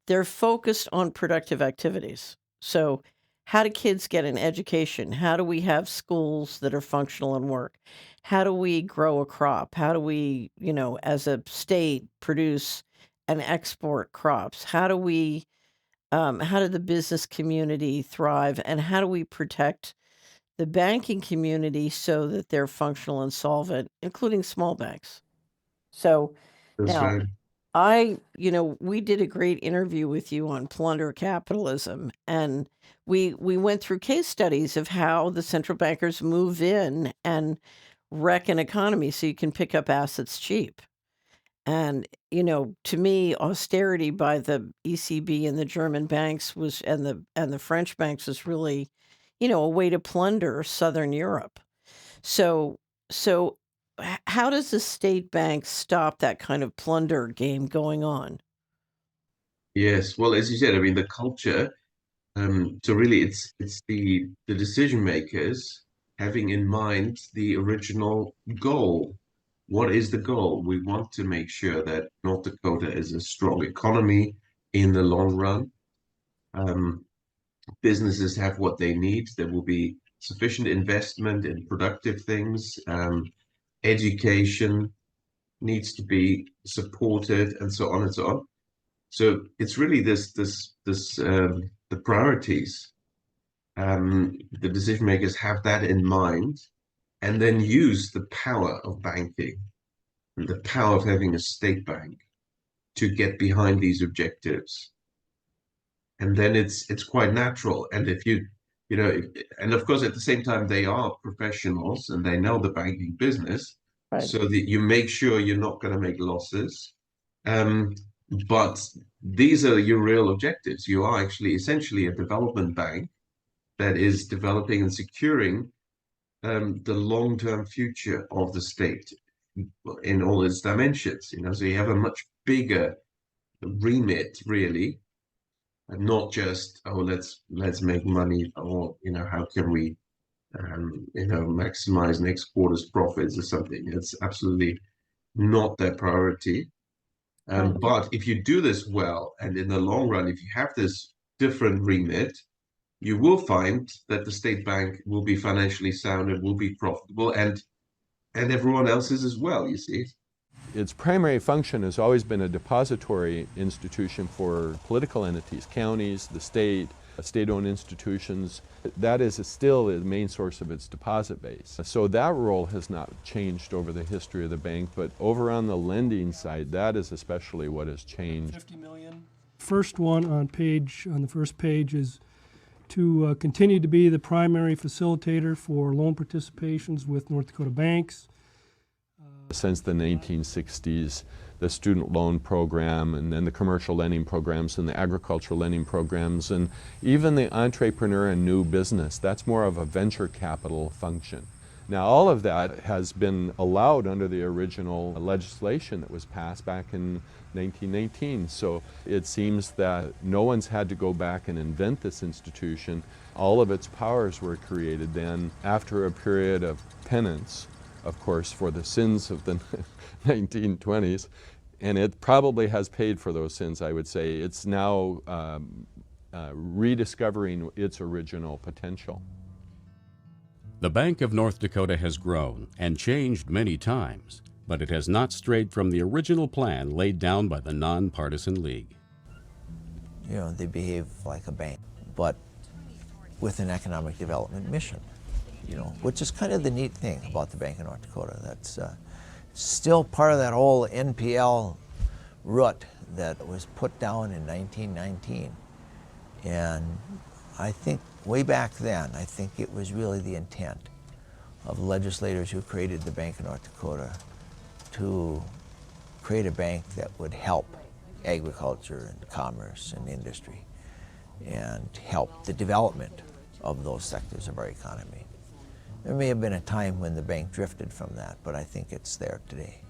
they're focused on productive activities. So, how do kids get an education? How do we have schools that are functional and work? How do we grow a crop? How do we, as a state, produce and export crops? How do the business community thrive? And how do we protect the banking community so that they're functional and solvent, including small banks? So That's now, right. we did a great interview with you on plunder capitalism, and we went through case studies of how the central bankers move in and wreck an economy so you can pick up assets cheap. And, to me, austerity by the ECB and the German banks and the French banks was really, a way to plunder Southern Europe. So so how does the state bank stop that kind of plunder game going on? Yes. Well, as you said, I mean, the culture. So really, it's the decision makers having in mind the original goal. What is the goal? We want to make sure that North Dakota is a strong economy in the long run. Um, Businesses have what they need. There will be sufficient investment in productive things. Education needs to be supported, and so on and so on. So it's really the priorities. The decision makers have that in mind, and then use the power of banking and the power of having a state bank to get behind these objectives. And then it's quite natural. And if you know, and of course at the same time they are professionals and they know the banking business, Right. so that you make sure you're not going to make losses. Um, but these are your real objectives. You are actually essentially a development bank that is developing and securing the long-term future of the state in all its dimensions. So you have a much bigger remit, really, and not just, oh, let's make money, or how can we maximize next quarter's profits or something. It's absolutely not their priority. Right. But if you do this well, and in the long run, if you have this different remit, you will find that the state bank will be financially sound and will be profitable, and everyone else is as well, you see. Its primary function has always been a depository institution for political entities, counties, the state-owned institutions. That is still the main source of its deposit base. So that role has not changed over the history of the bank, but over on the lending side, that is especially what has changed. 50 million. First one on the first page is to continue to be the primary facilitator for loan participations with North Dakota banks. Since the 1960s, the student loan program, and then the commercial lending programs, and the agricultural lending programs, and even the entrepreneur and new business. That's more of a venture capital function. Now, all of that has been allowed under the original legislation that was passed back in 1919. So it seems that no one's had to go back and invent this institution. All of its powers were created then after a period of penance, of course, for the sins of the 1920s, and it probably has paid for those sins, I would say. It's now rediscovering its original potential. The Bank of North Dakota has grown and changed many times, but it has not strayed from the original plan laid down by the nonpartisan league. They behave like a bank, but with an economic development mission. Which is kind of the neat thing about the Bank of North Dakota. That's still part of that whole NPL root that was put down in 1919. And I think way back then, I think it was really the intent of legislators who created the Bank of North Dakota to create a bank that would help agriculture and commerce and industry and help the development of those sectors of our economy. There may have been a time when the bank drifted from that, but I think it's there today.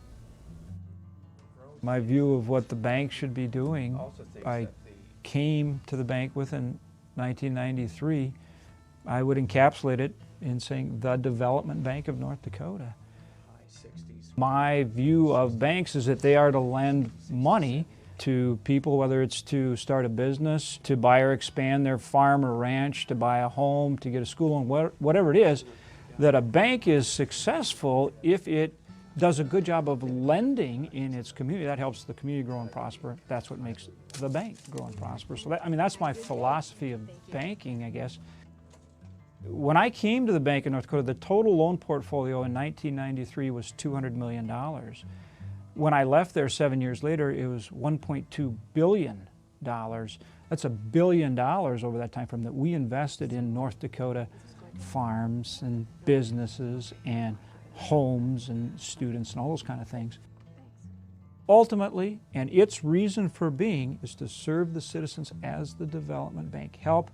My view of what the bank should be doing, I came to the bank with in 1993. I would encapsulate it in saying the Development Bank of North Dakota. My view of banks is that they are to lend money to people, whether it's to start a business, to buy or expand their farm or ranch, to buy a home, to get a school loan, whatever it is. That a bank is successful if it does a good job of lending in its community. That helps the community grow and prosper. That's what makes the bank grow and prosper. So that's my philosophy of banking, I guess. When I came to the Bank of North Dakota, the total loan portfolio in 1993 was $200 million. When I left there 7 years later, it was $1.2 billion. That's $1 billion over that time frame that we invested in North Dakota farms and businesses and homes and students and all those kind of things. Ultimately, and its reason for being, is to serve the citizens as the development bank, help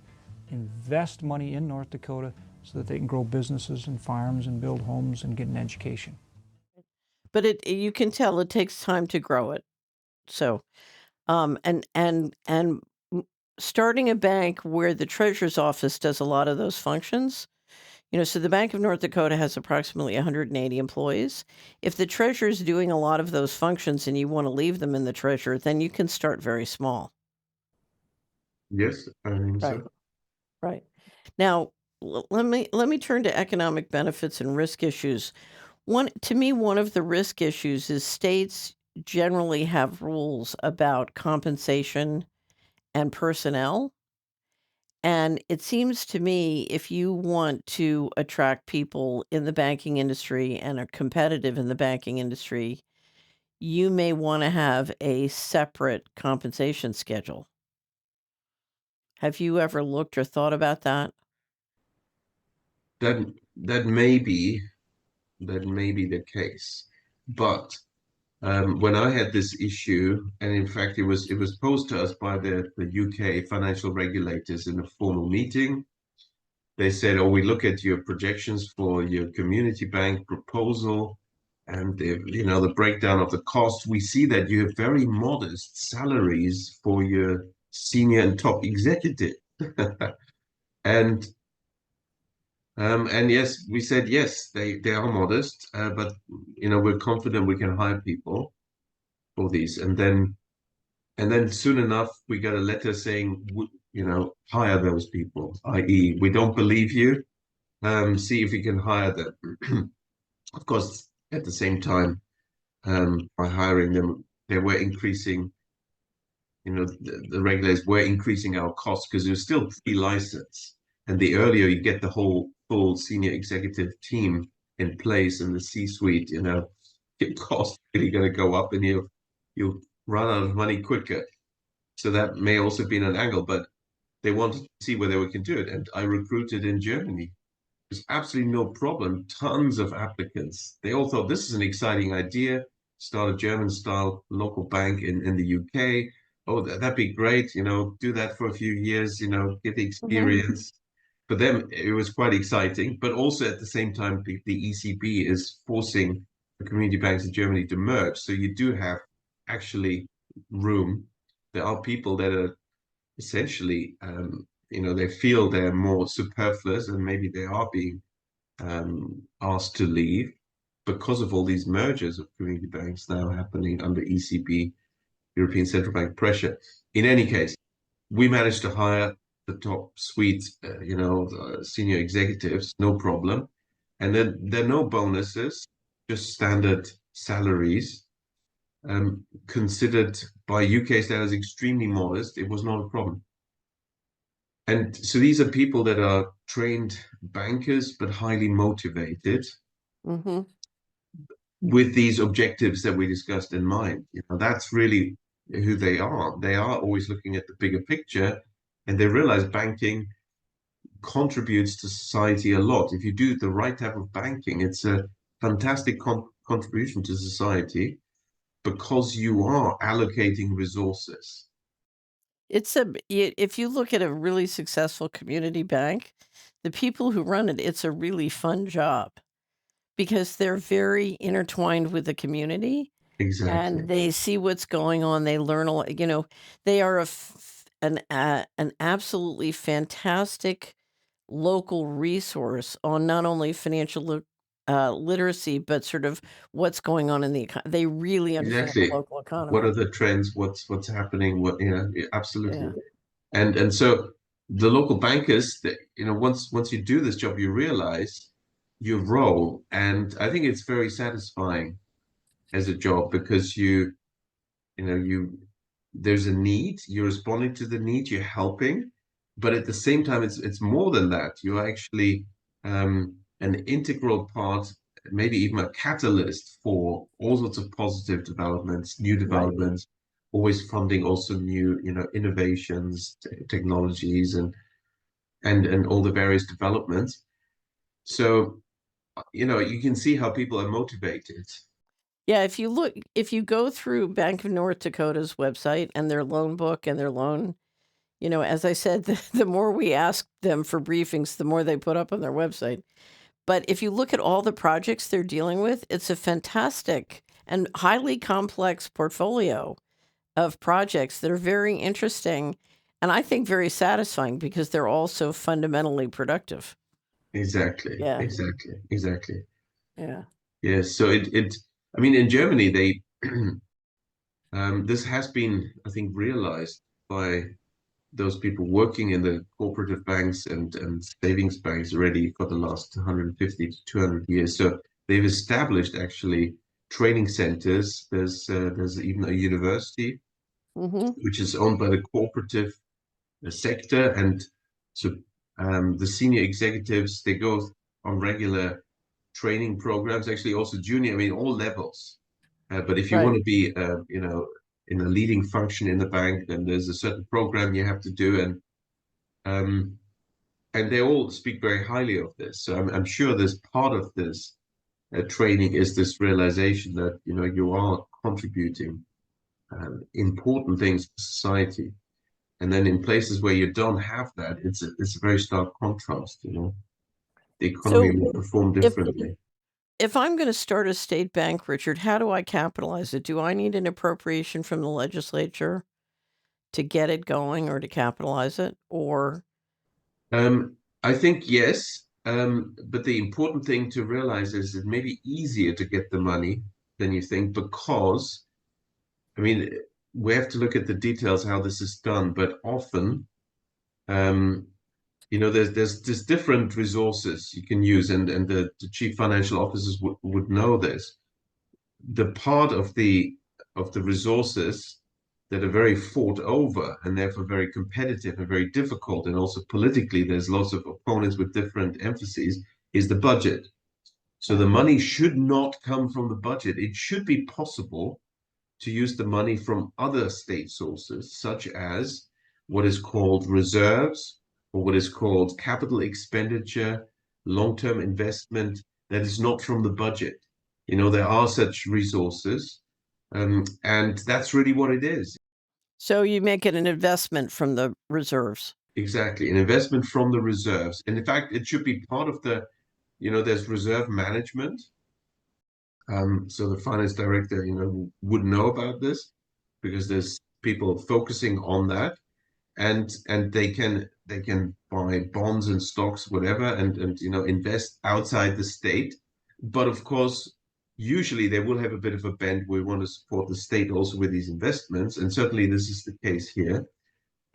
invest money in North Dakota so that they can grow businesses and farms and build homes and get an education. But you can tell it takes time to grow it. So, and starting a bank where the treasurer's office does a lot of those functions. So the Bank of North Dakota has approximately 180 employees. If the treasurer is doing a lot of those functions and you want to leave them in the treasurer, then you can start very small. Yes, I think Right. so. Right. Now, let me turn to economic benefits and risk issues. One of the risk issues is states generally have rules about compensation and personnel. And it seems to me if you want to attract people in the banking industry and are competitive in the banking industry, you may want to have a separate compensation schedule. Have you ever looked or thought about that? That that may be the case, but when I had this issue, and in fact it was posed to us by the UK financial regulators in a formal meeting. They said, "Oh, we look at your projections for your community bank proposal, and the breakdown of the cost. We see that you have very modest salaries for your senior and top executive." and and yes, we said yes, they are modest, but we're confident we can hire people for these. And then soon enough, we got a letter saying, hire those people, i.e., we don't believe you. See if you can hire them. Of course, at the same time, by hiring them, they were increasing, the regulators were increasing our costs because it was still pre-license. And the earlier you get the whole full senior executive team in place in the C-suite, your costs really going to go up, and you'll run out of money quicker. So that may also be an angle, but they wanted to see whether we can do it. And I recruited in Germany. There's absolutely no problem. Tons of applicants. They all thought this is an exciting idea. Start a German-style local bank in the UK. Oh, that'd be great. Do that for a few years. Get the experience. For them, it was quite exciting. But also at the same time, the ECB is forcing the community banks in Germany to merge. So you do have actually room. There are people that are essentially, they feel they're more superfluous, and maybe they are being asked to leave because of all these mergers of community banks now happening under ECB, European Central Bank pressure. In any case, we managed to hire the top suite, senior executives, no problem. And then there are no bonuses, just standard salaries, considered by UK standards extremely modest. It was not a problem. And so these are people that are trained bankers, but highly motivated Mm-hmm. with these objectives that we discussed in mind. That's really who they are. They are always looking at the bigger picture, and they realize banking contributes to society a lot. If you do the right type of banking, it's a fantastic contribution to society because you are allocating resources. If you look at a really successful community bank, the people who run it, it's a really fun job because they're very intertwined with the community Exactly. and they see what's going on. They learn a lot. They are an absolutely fantastic local resource on not only financial literacy, but sort of what's going on in the economy. They really understand the Exactly. local What economy. are the trends? What's happening? Absolutely. Yeah. And so the local bankers, once you do this job, you realize your role, and I think it's very satisfying as a job because there's a need, you're responding to the need, you're helping, but at the same time, it's more than that. You're actually an integral part, maybe even a catalyst for all sorts of positive developments, new Right. developments, always funding also new, innovations, technologies, and all the various developments. So, you can see how people are motivated. Yeah, if you go through Bank of North Dakota's website and their loan book and their loan, as I said, the more we ask them for briefings, the more they put up on their website. But if you look at all the projects they're dealing with, it's a fantastic and highly complex portfolio of projects that are very interesting and I think very satisfying because they're all so fundamentally productive. Exactly, Yeah, exactly. yeah. Yes, so I mean, in Germany, this has been, I think, realized by those people working in the cooperative banks and savings banks already for the last 150 to 200 years. So they've established actually training centers. There's even a university Mm-hmm. which is owned by the cooperative sector, and so the senior executives, they go on regular training programs, actually also junior, I mean, all levels. But if you want Right. to be, in a leading function in the bank, then there's a certain program you have to do, um, and they all speak very highly of this. So I'm sure there's part of this training is this realization that you are contributing important things to society. And then in places where you don't have that, it's a very stark contrast. The economy So will perform if differently. if I'm going to start a state bank, Richard, how do I capitalize it? Do I need an appropriation from the legislature to get it going or to capitalize it? Or I think yes, but the important thing to realize is it may be easier to get the money than you think because, I mean, we have to look at the details how this is done, but often, um, there's different resources you can use, and the chief financial officers would know this. The part of the resources that are very fought over and therefore very competitive and very difficult, and also politically there's lots of opponents with different emphases, is the budget. So the money should not come from the budget. It should be possible to use the money from other state sources, such as what is called reserves or what is called capital expenditure, long-term investment that is not from the budget. There are such resources, and that's really what it is. so you make it an investment from the reserves. Exactly, an investment from the reserves. And in fact, it should be part of there's reserve management. So the finance director, would know about this because there's people focusing on that, and they can buy bonds and stocks, whatever, and invest outside the state. But of course, usually they will have a bit of a bend. We want to support the state also with these investments, and certainly this is the case here.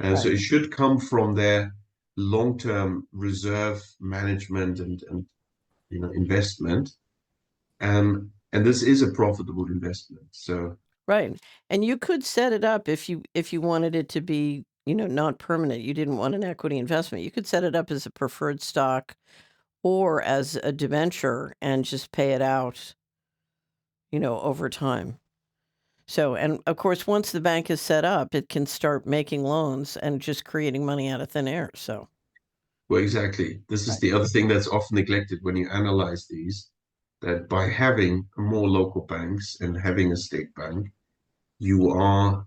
So Right. it should come from their long-term reserve management and investment. And this is a profitable investment. So Right. And you could set it up if you wanted it to be, not permanent. You didn't want an equity investment. You could set it up as a preferred stock or as a debenture and just pay it out, over time. So, and of course, once the bank is set up, it can start making loans and just creating money out of thin air. So, well, exactly. This is right. the other thing that's often neglected when you analyze these, that by having more local banks and having a state bank, you are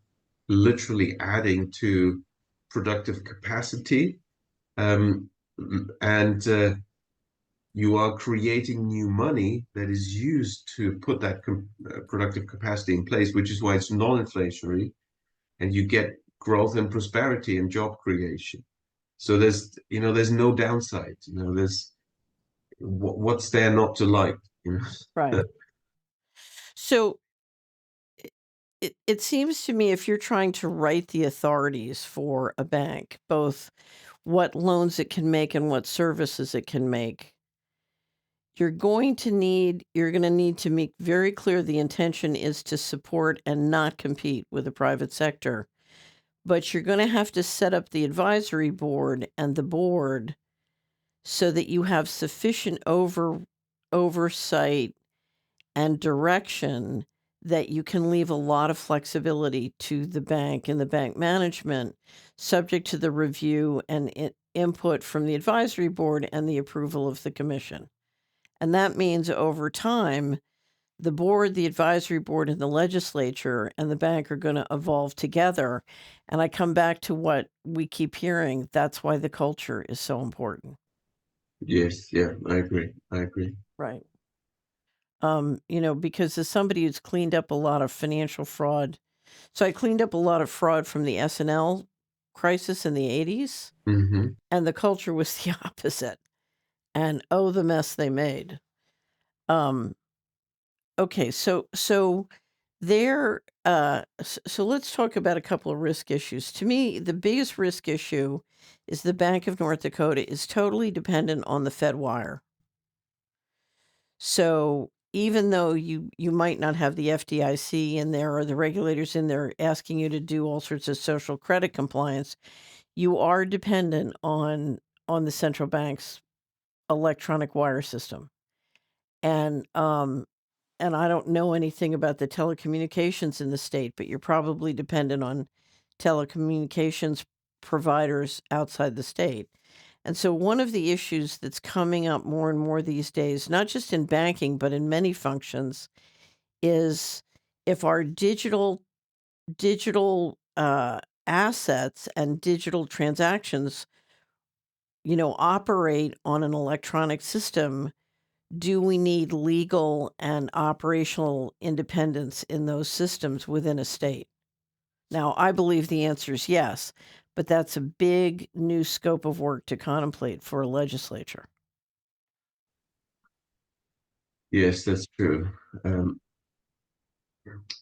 literally adding to productive capacity, and you are creating new money that is used to put that productive capacity in place, which is why it's non-inflationary, and you get growth and prosperity and job creation. So there's no downside. There's what's there not to like. Right. So it seems to me if you're trying to write the authorities for a bank, both what loans it can make and what services it can make, you're going to need to make very clear the intention is to support and not compete with the private sector. But you're going to have to set up the advisory board and the board so that you have sufficient oversight and direction that you can leave a lot of flexibility to the bank and the bank management, subject to the review and input from the advisory board and the approval of the commission. And that means over time, the board, the advisory board, and the legislature and the bank are going to evolve together. And I come back to what we keep hearing. That's why the culture is so important. Yes, yeah, I agree. I agree. Right. Because as somebody who's cleaned up a lot of financial fraud, so I cleaned up a lot of fraud from the S&L crisis in the 80s, Hmm. and the culture was the opposite. And oh, the mess they made. Okay, so there so let's talk about a couple of risk issues. To me, the biggest risk issue is the Bank of North Dakota is totally dependent on the Fed wire. So even though you might not have the FDIC in there or the regulators in there asking you to do all sorts of social credit compliance, you are dependent on the central bank's electronic wire system. And I don't know anything about the telecommunications in the state, but you're probably dependent on telecommunications providers outside the state. And so one of the issues that's coming up more and more these days, not just in banking, but in many functions, is if our digital assets and digital transactions, operate on an electronic system, do we need legal and operational independence in those systems within a state? Now, I believe the answer is yes, but that's a big new scope of work to contemplate for a legislature. Yes, that's true.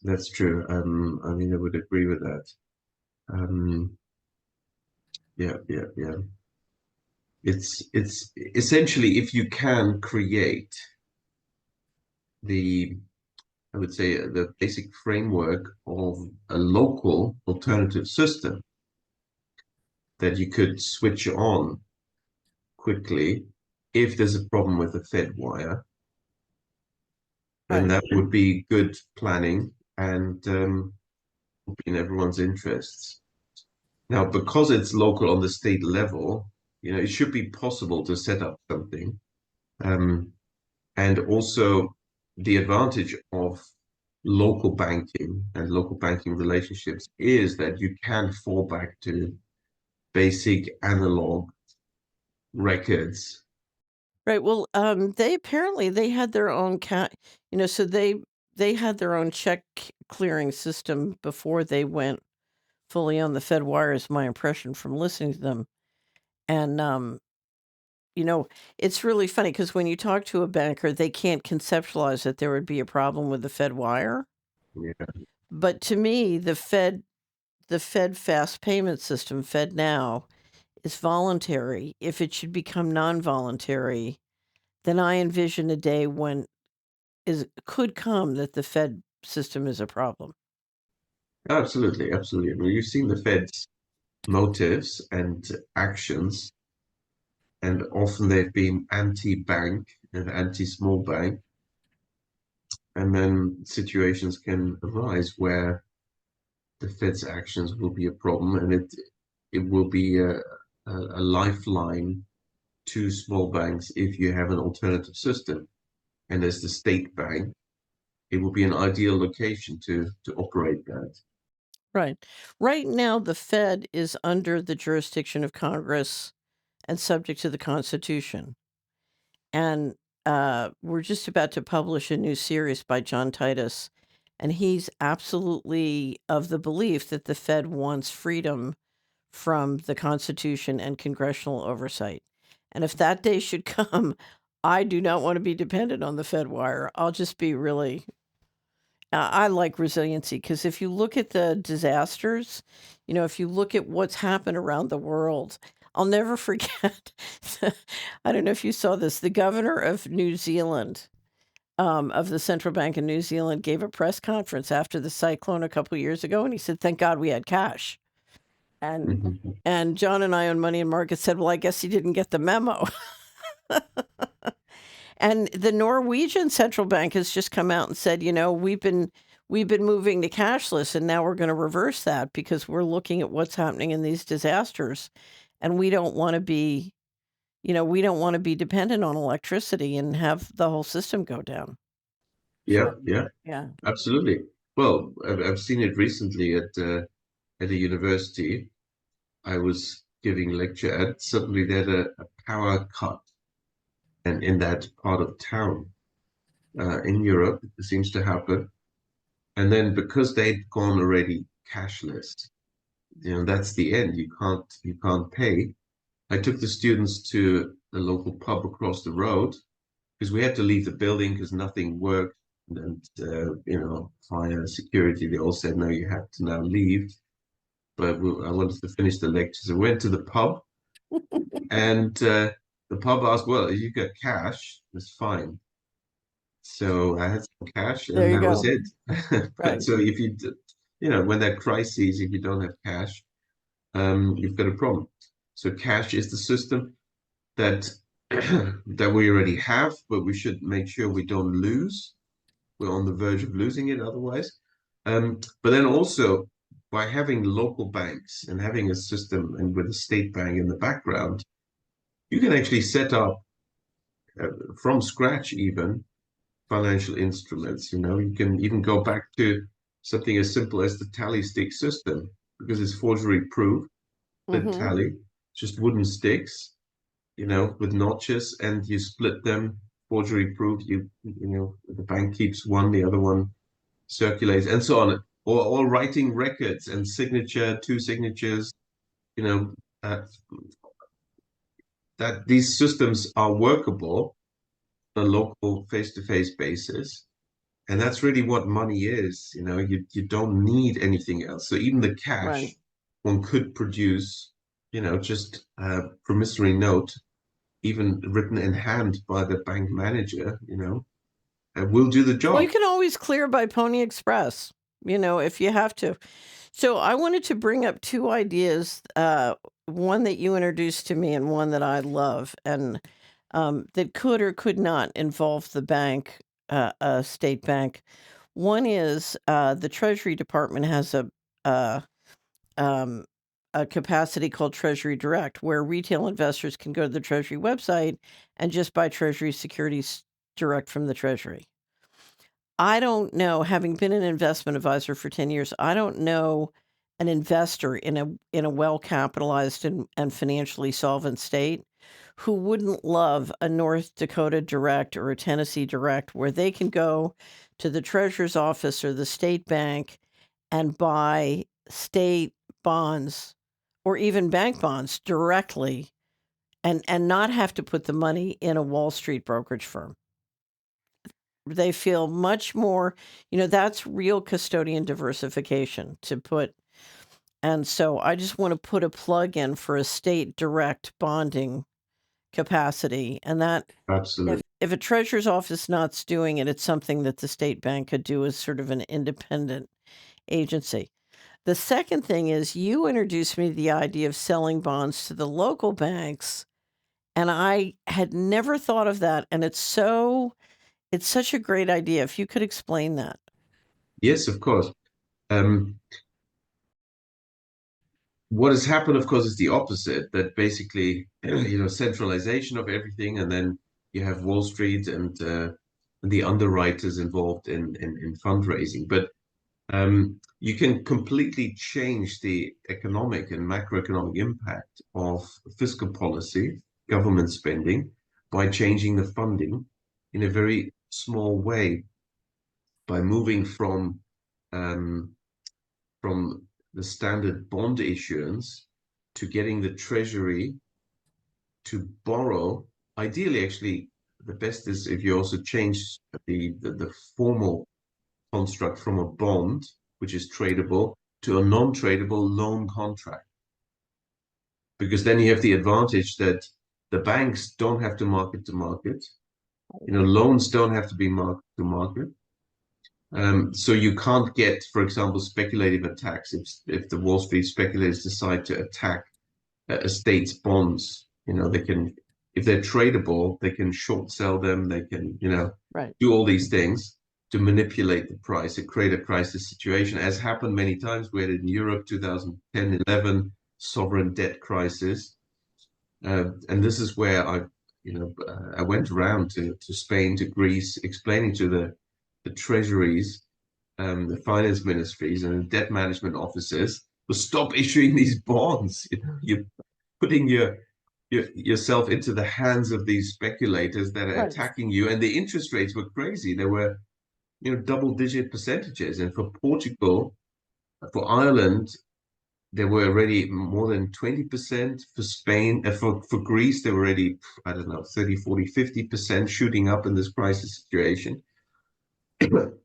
That's true. I mean, I would agree with that. Yeah. It's essentially, if you can create I would say, the basic framework of a local alternative system that you could switch on quickly if there's a problem with the Fed wire, then Right. that would be good planning and would be in everyone's interests. Now, because it's local on the state level, it should be possible to set up something. And also the advantage of local banking and local banking relationships is that you can fall back to basic analog records. Right. Well, they had their own so they had their own check clearing system before they went fully on the Fed wire, is my impression from listening to them. And it's really funny because when you talk to a banker, they can't conceptualize that there would be a problem with the Fed wire. Yeah. But to me, the Fed fast payment system, Fed Now, is voluntary. If it should become non-voluntary, then I envision a day when could come that the Fed system is a problem. Absolutely. I mean, you've seen the Fed's motives and actions, and often they've been anti-bank and anti-small bank. And then situations can arise where the Fed's actions will be a problem, and it will be a lifeline to small banks if you have an alternative system. And as the state bank, it will be an ideal location to operate that. Right. Right now, the Fed is under the jurisdiction of Congress and subject to the Constitution. And we're just about to publish a new series by John Titus, and he's absolutely of the belief that the Fed wants freedom from the Constitution and congressional oversight. And if that day should come, I do not want to be dependent on the Fed wire. I'll just be really. I like resiliency because if you look at the disasters, if you look at what's happened around the world, I'll never forget. I don't know if you saw this. The governor of New Zealand, of the Central Bank of New Zealand, gave a press conference after the cyclone a couple years ago, and he said, "Thank God we had cash." And John and I on Money and Markets said, "Well, I guess he didn't get the memo." And the Norwegian central bank has just come out and said, we've been moving to cashless, and now we're going to reverse that because we're looking at what's happening in these disasters, and we don't want to be dependent on electricity and have the whole system go down. Yeah, absolutely. Well, I've seen it recently at a university. I was giving a lecture at, suddenly they had a power cut, and in that part of town, in Europe, it seems to happen. And then because they'd gone already cashless, that's the end. You can't pay. I took the students to the local pub across the road because we had to leave the building because nothing worked. And fire, security, they all said, no, you have to now leave. But I wanted to finish the lecture. So we went to the pub and the pub asked, well, if you got cash, that's fine. So I had some cash, There and you that was go. it. But Right. so if you know, when there are crises, if you don't have cash, you've got a problem. So cash is the system that that we already have, but we should make sure we don't lose. We're on the verge of losing it otherwise. But then also by having local banks and having a system and with a state bank in the background, you can actually set up from scratch even financial instruments. You know, you can even go back to something as simple as the tally stick system because it's forgery proof. The Mm-hmm. tally, just wooden sticks, you know, with notches, and you split them, forgery proof. You know, the bank keeps one, the other one circulates, and so on. Or writing records and signature, two signatures, you know, that these systems are workable on a local face-to-face basis. And that's really what money is. You know, you don't need anything else. So even the Right. cash, one could produce, you know, just a promissory note, even written in hand by the bank manager, you know, will do the Well, you job. can always clear by Pony Express, you know, if you have to. So I wanted to bring up two ideas, one that you introduced to me and one that I love, and that could or could not involve the bank, a state bank. One is the Treasury Department has uh, um, a capacity called Treasury Direct, where retail investors can go to the Treasury website and just buy Treasury securities direct from the Treasury. I don't know, having been an investment advisor for 10 years, I don't know an investor in a well-capitalized and financially solvent state who wouldn't love a North Dakota Direct or a Tennessee Direct where they can go to the treasurer's office or the state bank and buy state bonds or even bank bonds directly and not have to put the money in a Wall Street brokerage firm. They feel much more, you know, that's real custodian diversification to put. And so I just want to put a plug in for a state direct bonding capacity. And that Absolutely. if a treasurer's office not's doing it, it's something that the state bank could do as sort of an independent agency. The second thing is you introduced me to the idea of selling bonds to the local banks, and I had never thought of that. And it's such a great idea. If you could explain that. Yes, of course. Um, what has happened, of course, is the opposite, that basically, you know, centralization of everything, and then you have Wall Street and the underwriters involved in fundraising. But you can completely change the economic and macroeconomic impact of fiscal policy, government spending, by changing the funding in a very small way, by moving um, from the standard bond issuance to getting the treasury to borrow. Ideally, actually, the best is if you also change the formal construct from a bond, which is tradable, to a non-tradable loan contract. Because then you have the advantage that the banks don't have to market to market. You know, loans don't have to be market to market. So you can't get, for example, speculative attacks if the Wall Street speculators decide to attack a state's bonds. You know, they can, if they're tradable, they can short sell them. They can, you know, Right. do all these things to manipulate the price and create a crisis situation, as happened many times. We had in Europe 2010, 11 sovereign debt crisis, and this is where I went around to Spain, to Greece, explaining to the treasuries, the finance ministries, and the debt management offices to stop issuing these bonds. You know, you're putting yourself into the hands of these speculators that are Right. attacking you, and the interest rates were crazy. They were, you know, double-digit percentages, and for Portugal, for Ireland, they were already more than 20%. For Spain, for Greece, they were already, I don't know, 30, 40, 50% shooting up in this crisis situation.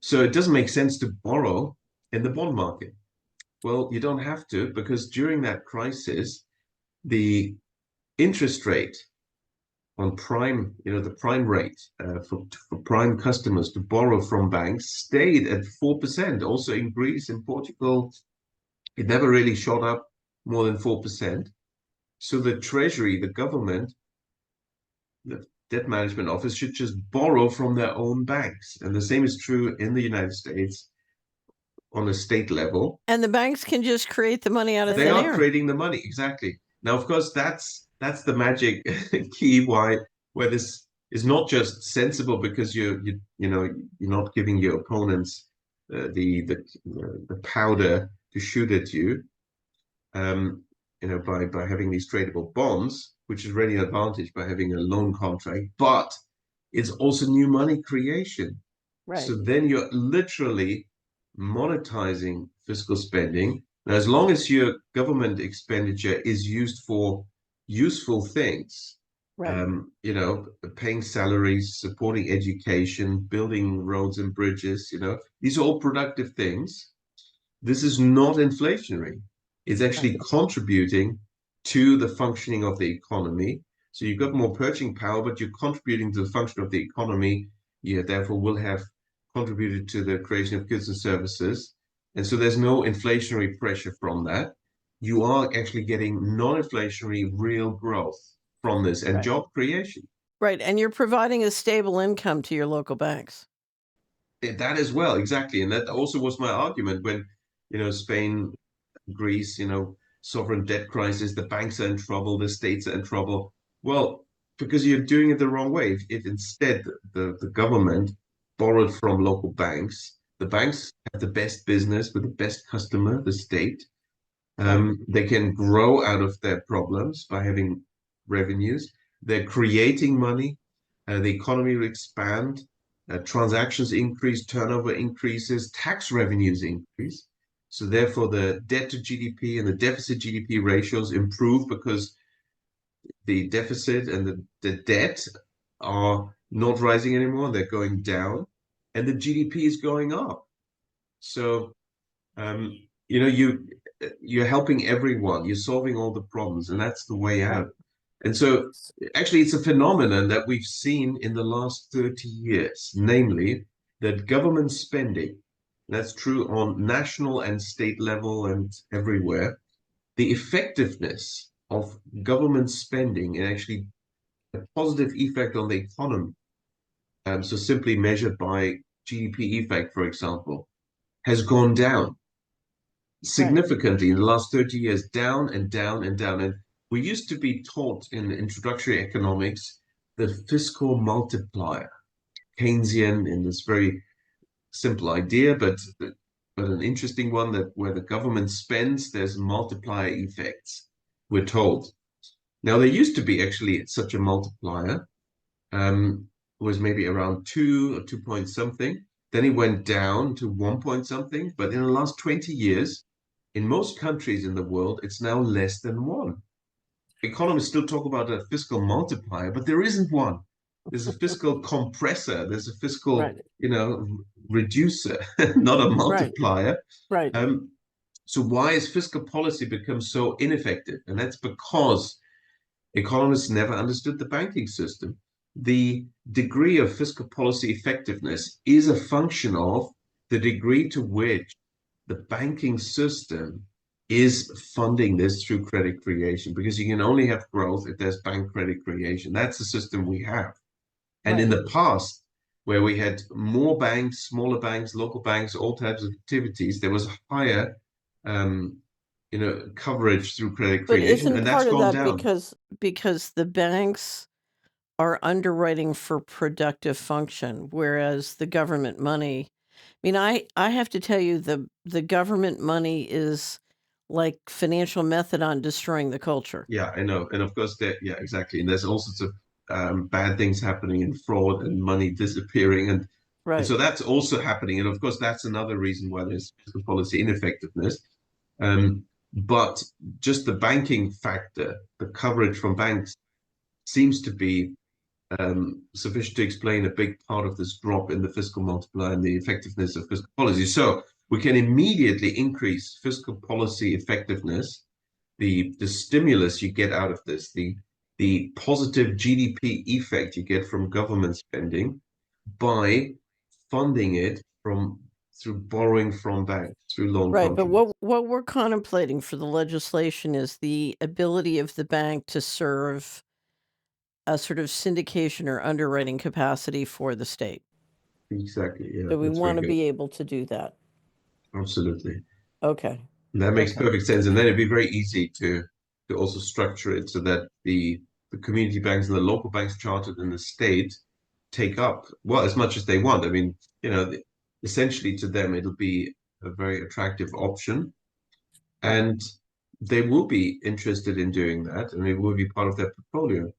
So it doesn't make sense to borrow in the bond market. Well, you don't have to, because during that crisis, the interest rate on prime, the prime rate for prime customers to borrow from banks stayed at 4%. Also in Greece and Portugal, it never really shot up more than 4%. So the Treasury, the government, the debt management office should just borrow from their own banks. And the same is true in the United States on a state level. And the banks can just create the money out of They thin are air. creating the money, exactly. Now, of course, that's the magic key where this is not just sensible because you're not giving your opponents the powder to shoot at you, by having these tradable bonds, which is really an advantage by having a loan contract, but it's also new money creation. Right. So then you're literally monetizing fiscal spending. Now, as long as your government expenditure is used for useful things, Right. Paying salaries, supporting education, building roads and bridges, these are all productive things. This is not inflationary. It's actually contributing to the functioning of the economy. So you've got more purchasing power, but you're contributing to the function of the economy. You therefore will have contributed to the creation of goods and services. And so there's no inflationary pressure from that. You are actually getting non-inflationary real growth from this and job creation. Right. And you're providing a stable income to your local banks. That as well, exactly. And that also was my argument when, Spain, Greece, sovereign debt crisis, the banks are in trouble, the states are in trouble. Well, because you're doing it the wrong way. If instead the government borrowed from local banks, the banks have the best business with the best customer, the state. They can grow out of their problems by having revenues. They're creating money. The economy will expand. Transactions increase, turnover increases, tax revenues increase. So therefore, the debt to GDP and the deficit GDP ratios improve because the deficit and the debt are not rising anymore. They're going down, and the GDP is going up. So, you're helping everyone. You're solving all the problems, and that's the way out. And so, actually, it's a phenomenon that we've seen in the last 30 years, namely that government spending, that's true on national and state level and everywhere, the effectiveness of government spending and actually a positive effect on the economy, so simply measured by GDP effect, for example, has gone down significantly in the last 30 years, down and down and down. And we used to be taught in introductory economics the fiscal multiplier, Keynesian, in this very simple idea, but an interesting one, that where the government spends, there's multiplier effects, we're told. Now, there used to be actually such a multiplier, was maybe around 2 or 2 point something. Then it went down to 1 point something. But in the last 20 years, in most countries in the world, it's now less than 1. Economists still talk about a fiscal multiplier, but there isn't one. There's a fiscal compressor. There's a fiscal, reducer, not a multiplier. Right. So why has fiscal policy become so ineffective? And that's because economists never understood the banking system. The degree of fiscal policy effectiveness is a function of the degree to which the banking system is funding this through credit creation, because you can only have growth if there's bank credit creation. That's the system we have. And in the past, where we had more banks, smaller banks, local banks, all types of activities, there was higher coverage through credit But creation, isn't and that's part of gone that down. because the banks are underwriting for productive function, whereas the government money, I mean, I have to tell you, the government money is like financial method on destroying the culture. Yeah, I know. And of course, exactly. And there's all sorts of bad things happening in fraud and money disappearing. And so that's also happening. And of course, that's another reason why there's fiscal policy ineffectiveness. But just the banking factor, the coverage from banks seems to be sufficient to explain a big part of this drop in the fiscal multiplier and the effectiveness of fiscal policy. So we can immediately increase fiscal policy effectiveness, the stimulus you get out of this, the the positive GDP effect you get from government spending by funding it from through borrowing from banks, through loan Right, but contracts. what we're contemplating for the legislation is the ability of the bank to serve a sort of syndication or underwriting capacity for the state. Exactly. Yeah, So we that's very want to good. be able to do that. Absolutely. Okay. That makes Okay. perfect sense. And then it'd be very easy to also structure it so that the community banks and the local banks chartered in the state take up, well, as much as they want. I mean, essentially to them, it'll be a very attractive option. Right. And they will be interested in doing that, and it will be part of their portfolio.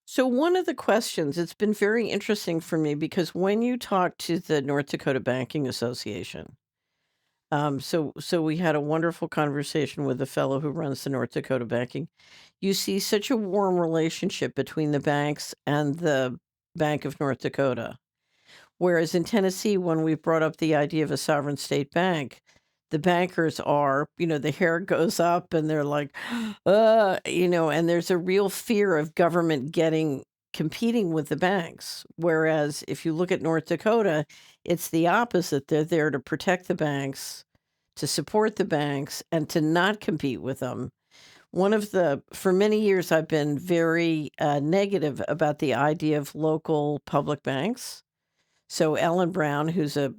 So one of the questions, it's been very interesting for me because when you talk to the North Dakota Banking Association, so we had a wonderful conversation with the fellow who runs the North Dakota Banking. You see such a warm relationship between the banks and the Bank of North Dakota. Whereas in Tennessee, when we brought up the idea of a sovereign state bank, the bankers are, the hair goes up and they're like, and there's a real fear of government competing with the banks. Whereas if you look at North Dakota, it's the opposite. They're there to protect the banks, to support the banks, and to not compete with them. For many years, I've been very negative about the idea of local public banks. So Ellen Brown,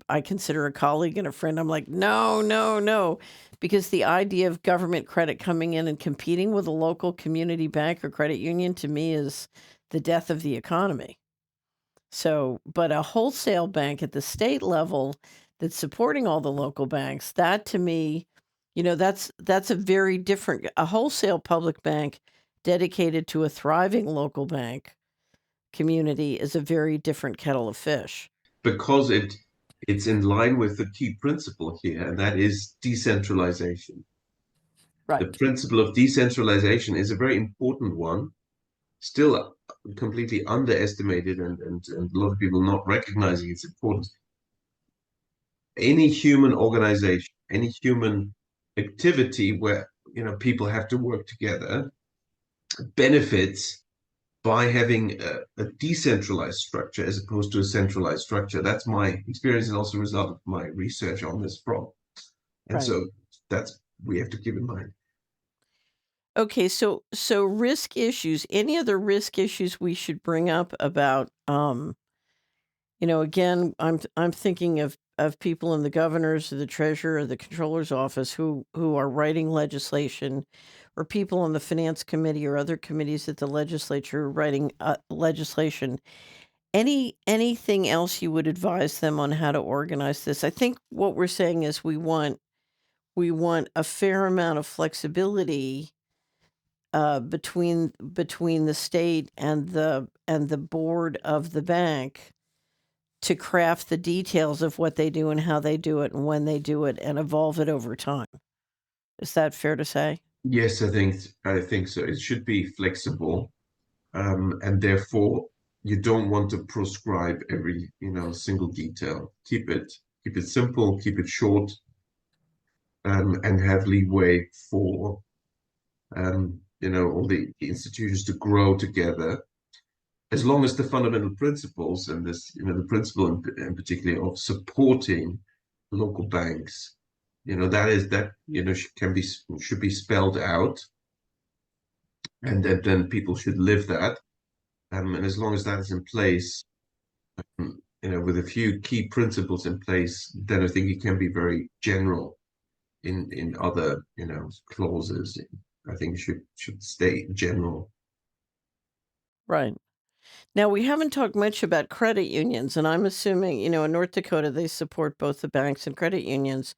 I consider a colleague and a friend, I'm like, no, no, no, because the idea of government credit coming in and competing with a local community bank or credit union to me is the death of the economy. So, but a wholesale bank at the state level that's supporting all the local banks, that to me, that's a very different, a wholesale public bank dedicated to a thriving local bank community is a very different kettle of fish. Because it's in line with the key principle here, and that is decentralization. The Right. principle of decentralization is a very important one, still completely underestimated, and a lot of people not recognizing its importance. Any human organization, any human activity where people have to work together benefits by having a decentralized structure as opposed to a centralized structure. That's my experience and also a result of my research on this problem. And Right. so that's we have to keep in mind. Okay, so risk issues, any other risk issues we should bring up about again, I'm thinking of people in the governor's or the treasurer or the controller's office who are writing legislation, or people on the finance committee or other committees at the legislature writing legislation. Anything else you would advise them on how to organize this? I think what we're saying is we want a fair amount of flexibility between the state and the board of the bank to craft the details of what they do and how they do it and when they do it and evolve it over time. Is that fair to say? Yes, I think so. It should be flexible, and therefore you don't want to prescribe every single detail. Keep it simple, keep it short, and have leeway for all the institutions to grow together, as long as the fundamental principles and the principle in particular of supporting local banks, should be spelled out, and then people should live that. And as long as that is in place, with a few key principles in place, then I think it can be very general in other, clauses. I think it should stay general. Right. Now, we haven't talked much about credit unions, and I'm assuming, in North Dakota, they support both the banks and credit unions.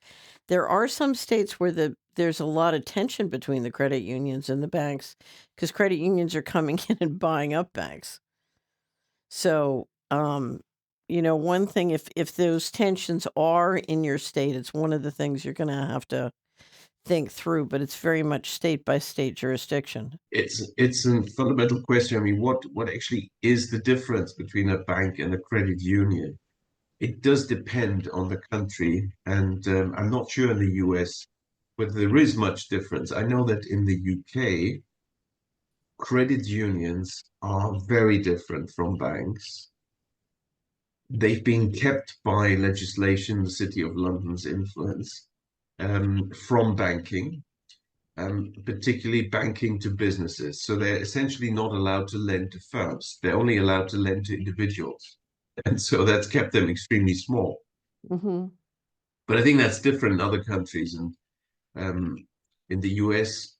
There are some states where there's a lot of tension between the credit unions and the banks because credit unions are coming in and buying up banks. So, one thing, if those tensions are in your state, it's one of the things you're going to have to think through, but it's very much state by state jurisdiction. It's a fundamental question. I mean, what actually is the difference between a bank and a credit union? It does depend on the country, and I'm not sure in the US whether there is much difference. I know that in the UK, credit unions are very different from banks. They've been kept by legislation, the City of London's influence, from banking, particularly banking to businesses. So they're essentially not allowed to lend to firms. They're only allowed to lend to individuals. And so that's kept them extremely small. Hmm. But I think that's different in other countries. And in the US,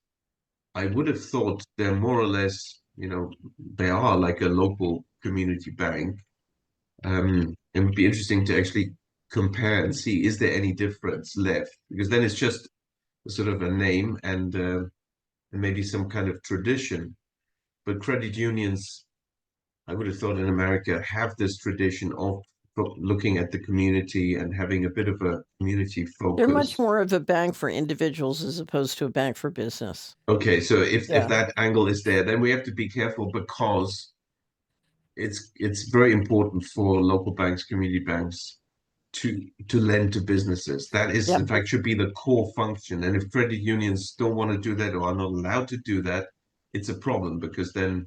I would have thought they're more or less, they are like a local community bank. It would be interesting to actually compare and see, is there any difference left? Because then it's just sort of a name and maybe some kind of tradition. But credit unions, I would have thought in America, have this tradition of looking at the community and having a bit of a community They're much focus. more of a bank for individuals as opposed to a bank for business. Okay, so if Yeah. that angle is there, then we have to be careful because it's very important for local banks, community banks to lend to businesses. That is, in Yep. fact, should be the core function. And if credit unions don't want to do that or are not allowed to do that, it's a problem because then,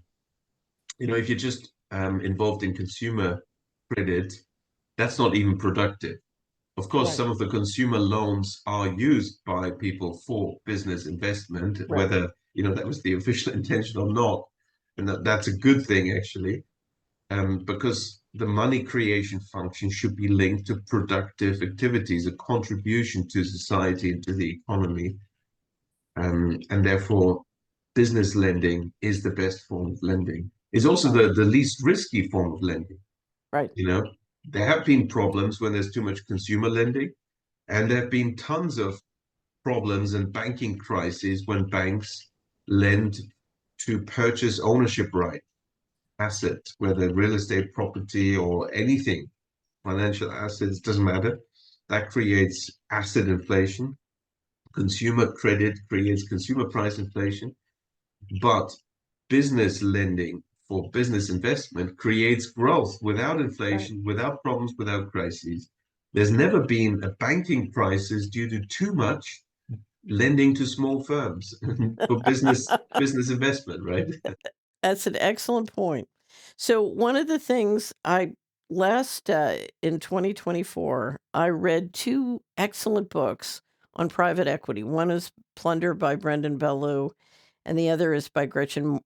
if you're just involved in consumer credit, that's not even productive. Of course, Right. some of the consumer loans are used by people for business investment, Right. whether, that was the official intention or not. And that's a good thing, actually, because the money creation function should be linked to productive activities, a contribution to society and to the economy. And therefore, business lending is the best form of lending. It's also the least risky form of lending. Right. There have been problems when there's too much consumer lending, and there have been tons of problems and banking crises when banks lend to purchase ownership right assets, whether real estate property or anything, financial assets, doesn't matter. That creates asset inflation. Consumer credit creates consumer price inflation. But business lending for business investment creates growth without inflation, without problems, without crises. There's never been a banking crisis due to too much lending to small firms for business investment, right? That's an excellent point. So one of the things in 2024, I read two excellent books on private equity. One is Plunder by Brendan Ballou, and the other is by Gretchen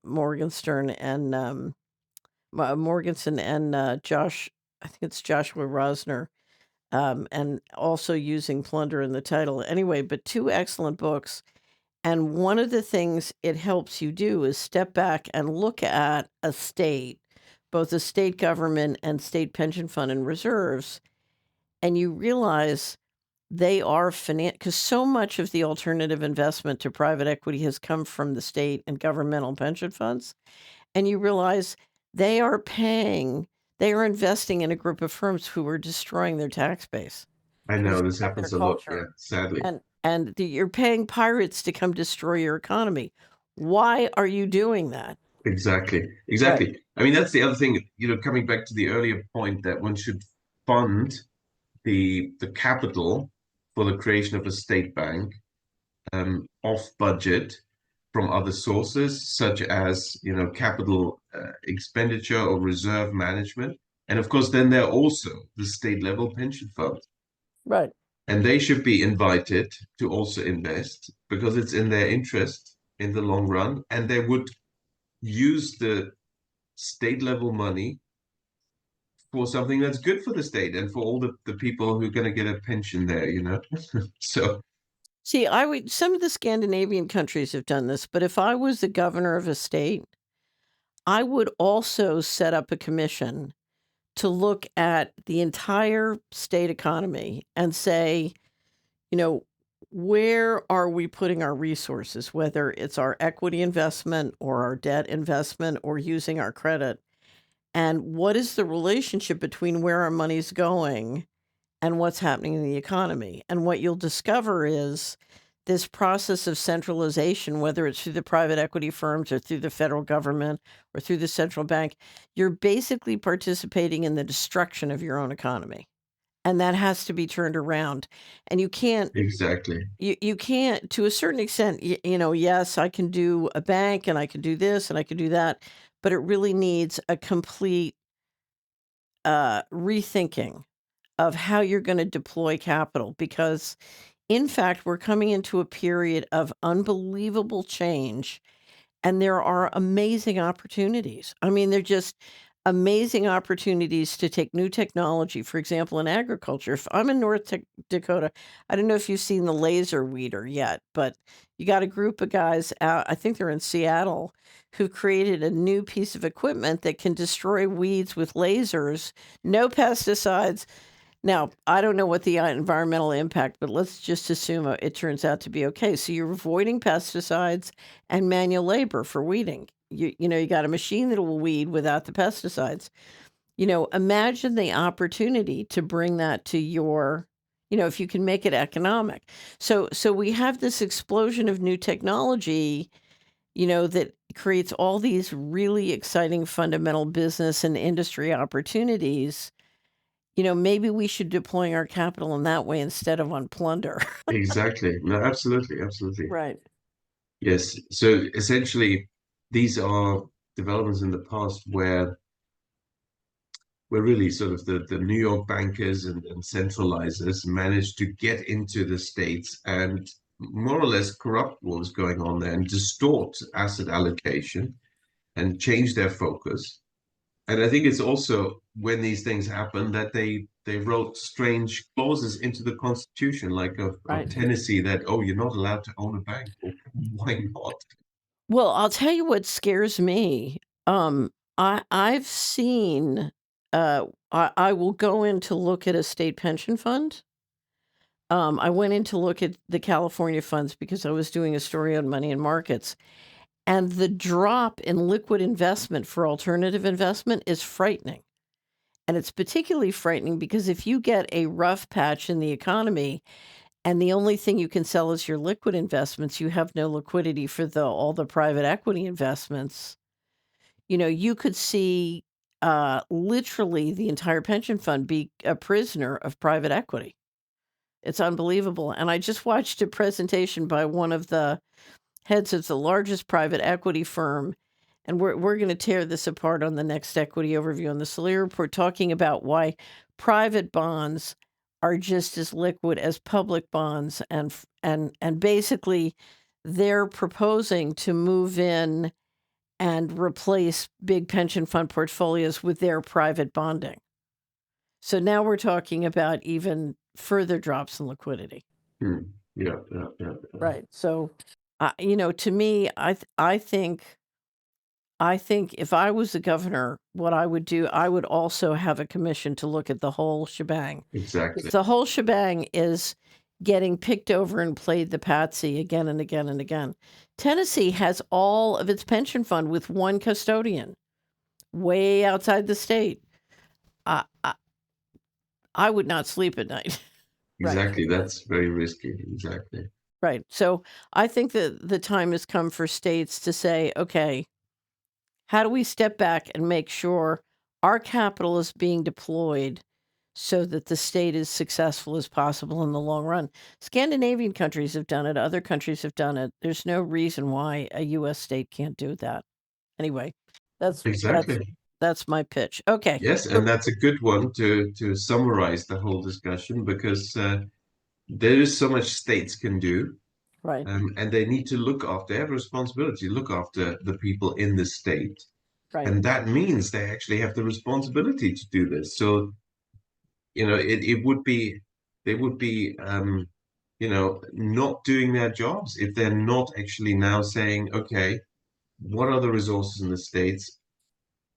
Morgenstern and Morgensen and Josh. I think it's Joshua Rosner, and also using Plunder in the title. Anyway, but two excellent books. And one of the things it helps you do is step back and look at a state, both a state government and state pension fund and reserves, and you realize they are because so much of the alternative investment to private equity has come from the state and governmental pension funds. And you realize they are investing in a group of firms who are destroying their tax base I and know this destroying their happens a lot, yeah, culture. sadly. You're paying pirates to come destroy your economy. Why are you doing that? Exactly. Right. I mean, that's the other thing, coming back to the earlier point that one should fund the capital for the creation of a state bank off budget from other sources, such as capital expenditure or reserve management. And of course, then there are also the state level pension funds. Right. And they should be invited to also invest because it's in their interest in the long run. And they would use the state level money for something that's good for the state and for all the people who are going to get a pension there. So, See, some of the Scandinavian countries have done this, but if I was the governor of a state, I would also set up a commission to look at the entire state economy and say, you know, where are we putting our resources, whether it's our equity investment or our debt investment or using our credit? And what is the relationship between where our money's going and what's happening in the economy? And what you'll discover is this process of centralization, whether it's through the private equity firms or through the federal government or through the central bank, you're basically participating in the destruction of your own economy. and that has to be turned around. And you can't Exactly. you can't, to a certain extent, yes, I can do a bank and I can do this and I can do that, but it really needs a complete rethinking of how you're going to deploy capital, because in fact we're coming into a period of unbelievable change, and there are amazing opportunities. I mean, they're just amazing opportunities to take new technology. For example, in agriculture, if I'm in Dakota, I don't know if you've seen the laser weeder yet, but you got a group of guys out, I think they're in Seattle, who created a new piece of equipment that can destroy weeds with lasers, no pesticides. Now, I don't know what the environmental impact, but let's just assume it turns out to be okay. So you're avoiding pesticides and manual labor for weeding. You got a machine that will weed without the pesticides. Imagine the opportunity to bring that to if you can make it economic. So we have this explosion of new technology, that creates all these really exciting fundamental business and industry opportunities. Maybe we should deploy our capital in that way instead of on plunder. Exactly. No, absolutely, absolutely. Right. Yes. So essentially, these are developments in the past where really sort of the New York bankers and centralizers managed to get into the states and more or less corrupt what was going on there and distort asset allocation and change their focus. And I think it's also when these things happen that they wrote strange clauses into the Constitution, like of Right. Tennessee, that, oh, you're not allowed to own a bank. Well, why not? Well, I'll tell you what scares me. I've seen. I will go in to look at a state pension fund. I went in to look at the California funds because I was doing a story on money and markets, and the drop in liquid investment for alternative investment is frightening. And it's particularly frightening because if you get a rough patch in the economy and the only thing you can sell is your liquid investments, you have no liquidity for all the private equity investments. You could see literally the entire pension fund be a prisoner of private equity. It's unbelievable. And I just watched a presentation by one of the heads of the largest private equity firm, and we're going to tear this apart on the next equity overview on the Solari Report, talking about why private bonds are just as liquid as public bonds, and basically they're proposing to move in and replace big pension fund portfolios with their private bonding. So now we're talking about even further drops in liquidity. Hmm. Yeah, yeah, yeah. Right. So, to me, I think if I was the governor, what I would do, I would also have a commission to look at the whole shebang. Exactly. The whole shebang is getting picked over and played the patsy again and again and again. Tennessee has all of its pension fund with one custodian, way outside the state. I I, I would not sleep at night. Right. Exactly. That's very risky. Exactly. Right. So I think that the time has come for states to say, okay, how do we step back and make sure our capital is being deployed so that the state is successful as possible in the long run? Scandinavian countries have done it. Other countries have done it. There's no reason why a U.S. state can't do that. Anyway, Exactly. that's my pitch. Okay. Yes, and that's a good one to summarize the whole discussion because there is so much states can do, Right. and they need to look after, they have a responsibility to look after the people in the state. Right. And that means they actually have the responsibility to do this. So, it would be, they would be, not doing their jobs if they're not actually now saying, okay, what are the resources in the states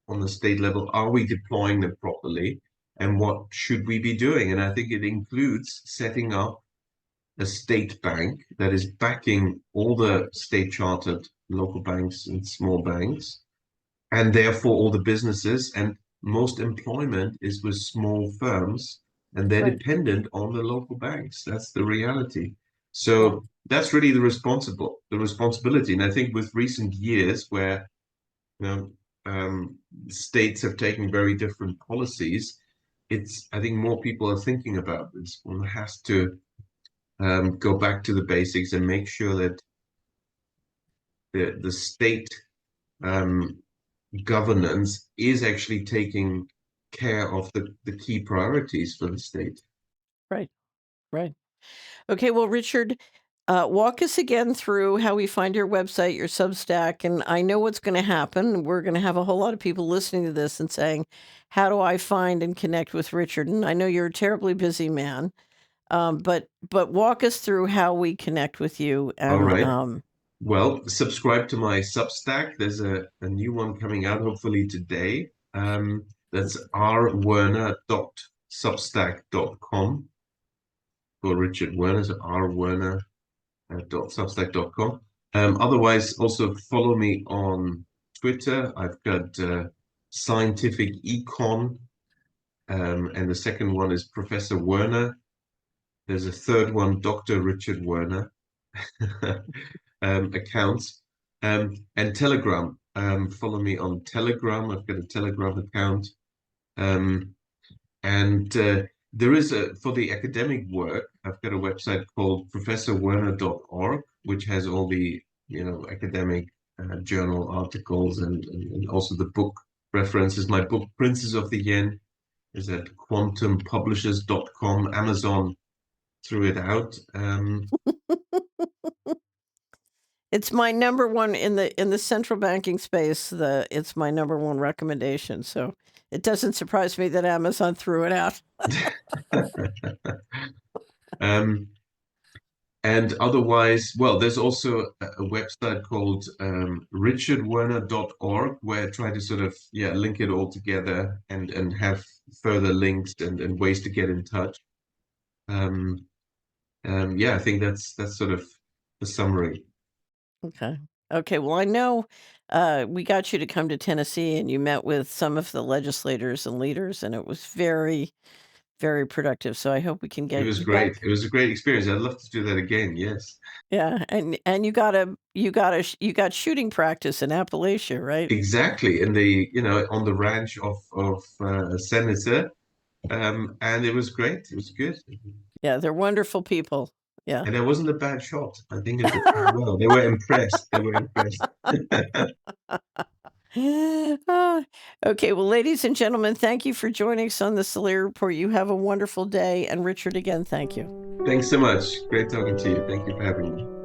on the state level? Are we deploying them properly? And what should we be doing? And I think it includes setting up a state bank that is backing all the state chartered local banks and small banks, and therefore all the businesses, and most employment is with small firms, and they're Right. dependent on the local banks. That's the reality. Yeah. So that's really the responsibility. And I think with recent years where you know states have taken very different policies, I think more people are thinking about this. One has to go back to the basics and make sure that the state um, governance is actually taking care of the key priorities for the state. Right. Right. Okay. Well, Richard, walk us again through how we find your website, your Substack, and I know what's going to happen. We're going to have a whole lot of people listening to this and saying, "How do I find and connect with Richard?" And I know you're a terribly busy man, but walk us through how we connect with you. All And right. Well, subscribe to my Substack. There's a new one coming out hopefully today. That's rwerner.substack.com for Richard Werner, so rwerner.substack.com. Otherwise, also follow me on Twitter. I've got Scientific Econ, and the second one is Professor Werner. There's a third one, Dr. Richard Werner. Accounts, and Telegram. Follow me on Telegram. I've got a Telegram account. And there is for the academic work, I've got a website called professorwerner.org, which has all the, academic journal articles and also the book references. My book, Princes of the Yen, is at quantumpublishers.com. Amazon threw it out. it's my number one in the central banking space. It's my number one recommendation. So it doesn't surprise me that Amazon threw it out. And otherwise, well, there's also a website called richardwerner.org where I try to sort of link it all together and have further links and ways to get in touch. I think that's sort of the summary. Okay. Okay. Well, I know we got you to come to Tennessee and you met with some of the legislators and leaders, and it was very, very productive. So I hope we can It get was you great. back. It was a great experience. I'd love to do that again. Yes. Yeah, and you got shooting practice in Appalachia, right? Exactly. And on the ranch of a senator. And it was great. It was good. Yeah, they're wonderful people. Yeah. And it wasn't a bad shot. I think it went well. They were impressed. They were impressed. Ah, okay, well, ladies and gentlemen, thank you for joining us on the Solari Report. You have a wonderful day, and Richard, again, thank you. Thanks so much. Great talking to you. Thank you for having me.